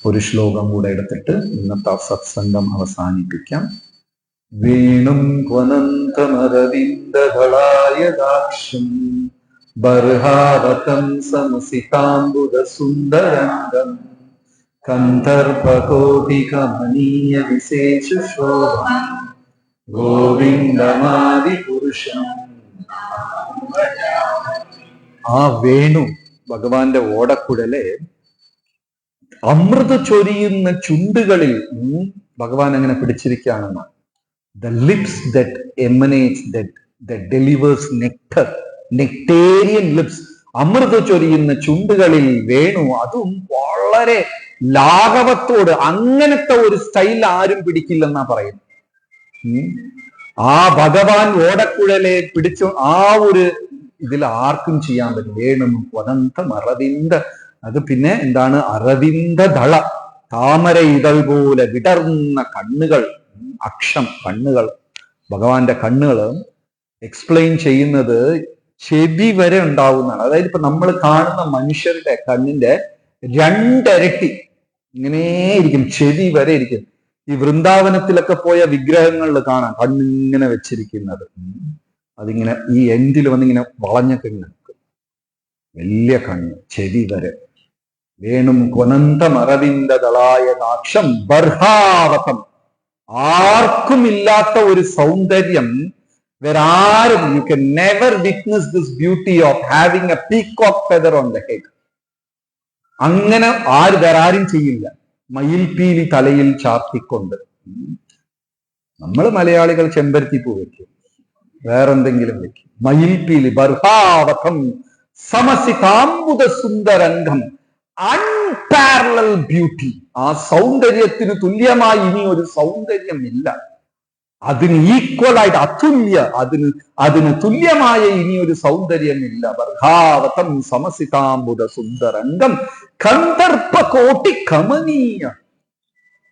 ഒരു ശ്ലോകം കൂടെ എടുത്തിട്ട് ഇന്നത്തെ സത്സംഗം അവസാനിപ്പിക്കാം. വേണും ത്വനന്തമരവിന്ദദളായദാക്ഷം ബർഹാവതം സമസിതാംബുദ സുന്ദരംഗം കന്ധർപ്പകോടികമനീയ വിശേഷ ശോഭം ഗോവിന്ദമാദി പുരുഷം. ആ വേണു, ഭഗവാന്റെ ഓടക്കുഴലെ അമൃത ചൊരിയുന്ന ചുണ്ടുകളിൽ ഭഗവാൻ അങ്ങനെ പിടിച്ചിരിക്കുകയാണെന്ന്. The lips that emanates, that delivers nectar, nectarian lips. Amrita ചൊരിയുന്ന ചുണ്ടുകളിൽ വേണു, അതും വളരെ ലാഘവത്തോട്. അങ്ങനത്തെ ഒരു സ്റ്റൈൽ ആരും പിടിക്കില്ലെന്നാ പറയുന്നത്. ആ ഭഗവാൻ ഓടക്കുഴലെ പിടിച്ചു ആ ഒരു ഇതിൽ ആർക്കും ചെയ്യാൻ പറ്റും. വേണു വനന്തം അരവിന്ദ. അത് പിന്നെ എന്താണ്? അരവിന്ദദള, താമര ഇതൾ പോലെ വിടർന്ന കണ്ണുകൾ, അക്ഷം കണ്ണുകൾ. ഭഗവാന്റെ കണ്ണുകൾ എക്സ്പ്ലെയിൻ ചെയ്യുന്നത് ചെവി വരെ ഉണ്ടാവുന്നതാണ്. അതായത് ഇപ്പൊ നമ്മൾ കാണുന്ന മനുഷ്യരുടെ കണ്ണിന്റെ 2 ഇരട്ടി ഇങ്ങനെയിരിക്കും, ചെവി വരെ ഇരിക്കും. ഈ വൃന്ദാവനത്തിലൊക്കെ പോയ വിഗ്രഹങ്ങളിൽ കാണാം കണ്ണിങ്ങനെ വെച്ചിരിക്കുന്നത്. അതിങ്ങനെ ഈ എൻഡിൽ വന്നിങ്ങനെ വളഞ്ഞൊക്കെ നിൽക്കും. വലിയ കണ്ണ്, ചെവി വരെ. വേണും കൊനന്തമരവിന്ദദളായ ദാക്ഷം ബർഹാവതം. ആർക്കും ഇല്ലാത്ത ഒരു സൗന്ദര്യം. ആരും, you can never witness this beauty of having A peacock feather on the head. അങ്ങനെ വേറെ ആരും ചെയ്യില്ല. മയിൽപീലി തലയിൽ ചാർത്തിക്കൊണ്ട്. നമ്മൾ മലയാളികൾ ചെമ്പരത്തിപ്പൂ വെക്കും, വേറെന്തെങ്കിലും വെക്കും. മയിൽപീലി ബർഹാവതം സമസിതാംബുദ സുന്ദരംഗം. Unparallel beauty. ആ സൗന്ദര്യത്തിന് തുല്യമായി ഇനി ഒരു സൗന്ദര്യം ഇല്ല. അതിന് ഈക്വലായിട്ട് അതുല്യ, അതിന് തുല്യമായ ഇനി ഒരു സൗന്ദര്യമില്ല. ബർഹാവതം സമസിതാംബുദ സുന്ദരംഗം കന്ദർപ്പ കോട്ടി കമനീയ.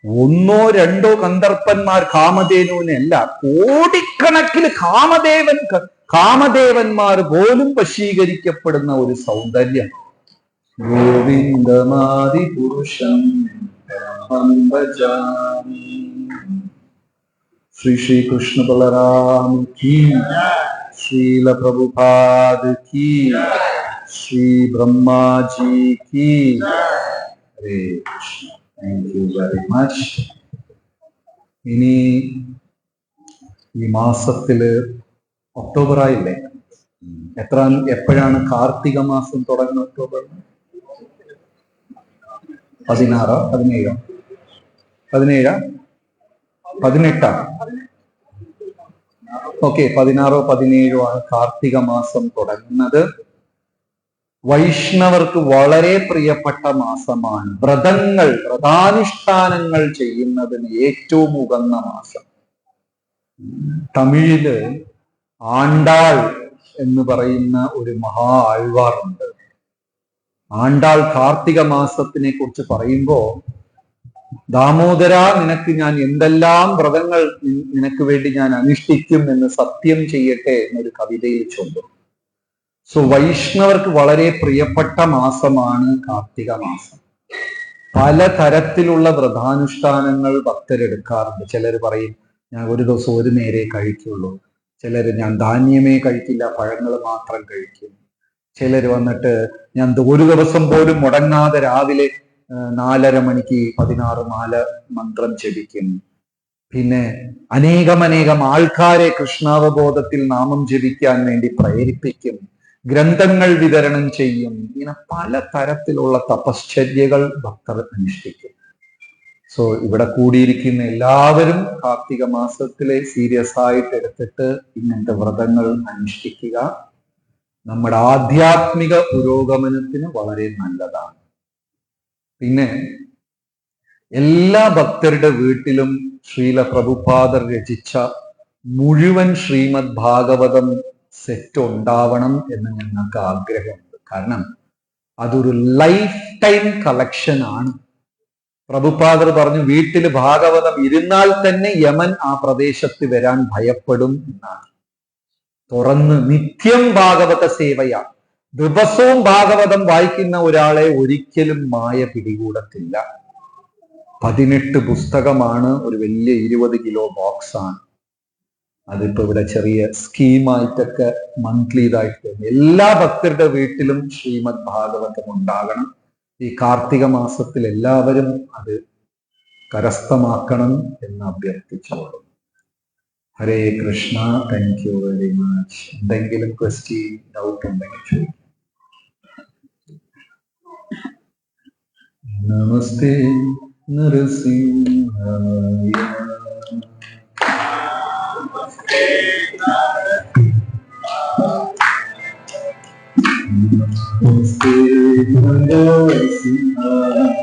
1 or 2 കന്ദർപ്പന്മാർ കാമധേനുവിനെ അല്ല, കോടിക്കണക്കിന് കാമദേവന്മാർ പോലും വശീകരിക്കപ്പെടുന്ന ഒരു സൗന്ദര്യം. ഗോവിന്ദമാദി പുരുഷം ശ്രീ ശ്രീ കൃഷ്ണ ബലറാം കീ, ശ്രീല പ്രഭുപാദ് കീ, ശ്രീ ബ്രഹ്മാജി കീ. Hare Krishna. Thank you very much. ഇനി ഈ മാസത്തില് ഒക്ടോബർ ആയില്ലേ? എപ്പോഴാണ് കാർത്തിക മാസം തുടങ്ങുന്നത്? ഒക്ടോബർ 16, 17, 17, 18. ഓക്കെ, 16, 17 ആണ് കാർത്തിക മാസം തുടങ്ങുന്നത്. വൈഷ്ണവർക്ക് വളരെ പ്രിയപ്പെട്ട മാസമാണ്. വ്രതാനുഷ്ഠാനങ്ങൾ ചെയ്യുന്നതിന് ഏറ്റവും ഉകന്ന മാസം. തമിഴില് ആണ്ടാൾ എന്ന് പറയുന്ന ഒരു മഹാ ആഴ്വാറുണ്ട്. ആണ്ടാൾ കാർത്തിക മാസത്തിനെ കുറിച്ച് പറയുമ്പോ, ദാമോദര, നിനക്ക് ഞാൻ എന്തെല്ലാം വ്രതങ്ങൾ നിനക്ക് വേണ്ടി ഞാൻ അനുഷ്ഠിക്കും എന്ന് സത്യം ചെയ്യട്ടെ എന്നൊരു കവിതയിൽ ചൊല്ലും. സോ വൈഷ്ണവർക്ക് വളരെ പ്രിയപ്പെട്ട മാസമാണ് കാർത്തിക മാസം. പലതരത്തിലുള്ള വ്രതാനുഷ്ഠാനങ്ങൾ ഭക്തരെടുക്കാറുണ്ട്. ചിലർ പറയും ഞാൻ ഒരു ദിവസം ഒരു നേരെ കഴിക്കുള്ളൂ. ചിലർ ഞാൻ ധാന്യമേ കഴിക്കില്ല, പഴങ്ങൾ മാത്രം കഴിക്കും. ചിലർ വന്നിട്ട് ഞാൻ ഒരു ദിവസം പോലും മുടങ്ങാതെ രാവിലെ 4:30 മണിക്ക് 16 മാല മന്ത്രം ജപിക്കും. പിന്നെ അനേകം ആൾക്കാരെ കൃഷ്ണാവബോധത്തിൽ നാമം ജപിക്കാൻ വേണ്ടി പ്രേരിപ്പിക്കും. ഗ്രന്ഥങ്ങൾ വിതരണം ചെയ്യും. ഇങ്ങനെ പല തരത്തിലുള്ള തപശ്ചര്യകൾ ഭക്തർ അനുഷ്ഠിക്കും. സോ ഇവിടെ കൂടിയിരിക്കുന്ന എല്ലാവരും കാർത്തിക മാസത്തിലെ സീരിയസ് ആയിട്ട് എടുത്തിട്ട് ഇങ്ങനത്തെ വ്രതങ്ങൾ അനുഷ്ഠിക്കുക. നമ്മുടെ ആധ്യാത്മിക പുരോഗമനത്തിന് വളരെ നല്ലതാണ്. പിന്നെ എല്ലാ ഭക്തരുടെ വീട്ടിലും ശ്രീല പ്രഭുപാദർ രചിച്ച മുഴുവൻ ശ്രീമദ് ഭാഗവതം സെറ്റ് ഉണ്ടാവണം എന്ന് ഞങ്ങൾക്ക് ആഗ്രഹമുണ്ട്. കാരണം അതൊരു ലൈഫ് ടൈം കളക്ഷൻ ആണ്. പ്രഭുപാദർ പറഞ്ഞു, വീട്ടിൽ ഭാഗവതം ഇരുന്നാൽ തന്നെ യമൻ ആ പ്രദേശത്ത് വരാൻ ഭയപ്പെടും എന്നാണ്. തുറന്ന് നിത്യം ഭാഗവത സേവയാണ്. ദിവസവും ഭാഗവതം വായിക്കുന്ന ഒരാളെ ഒരിക്കലും മായ പിടികൂടത്തില്ല. 18 പുസ്തകമാണ്. ഒരു വലിയ 20 കിലോ ബോക്സ് ആണ്. അതിപ്പോ ഇവിടെ ചെറിയ സ്കീമായിട്ടൊക്കെ മന്ത്ലി ഇതായിട്ട് എല്ലാ ഭക്തരുടെ വീട്ടിലും ശ്രീമദ് ഭാഗവതം ഉണ്ടാകണം. ഈ കാർത്തിക മാസത്തിൽ എല്ലാവരും അത് കരസ്ഥമാക്കണം എന്ന് അഭ്യർത്ഥിച്ചോളൂ. Hare Krishna. Thank you very much. എന്തെങ്കിലും ക്വസ്റ്റ്യൻ, ഡൗട്ട് ഉണ്ടെങ്കിൽ ചോദിക്കും. നമസ്തേ നരസിംഹായ. നമസ്തേ നരസിംഹായ.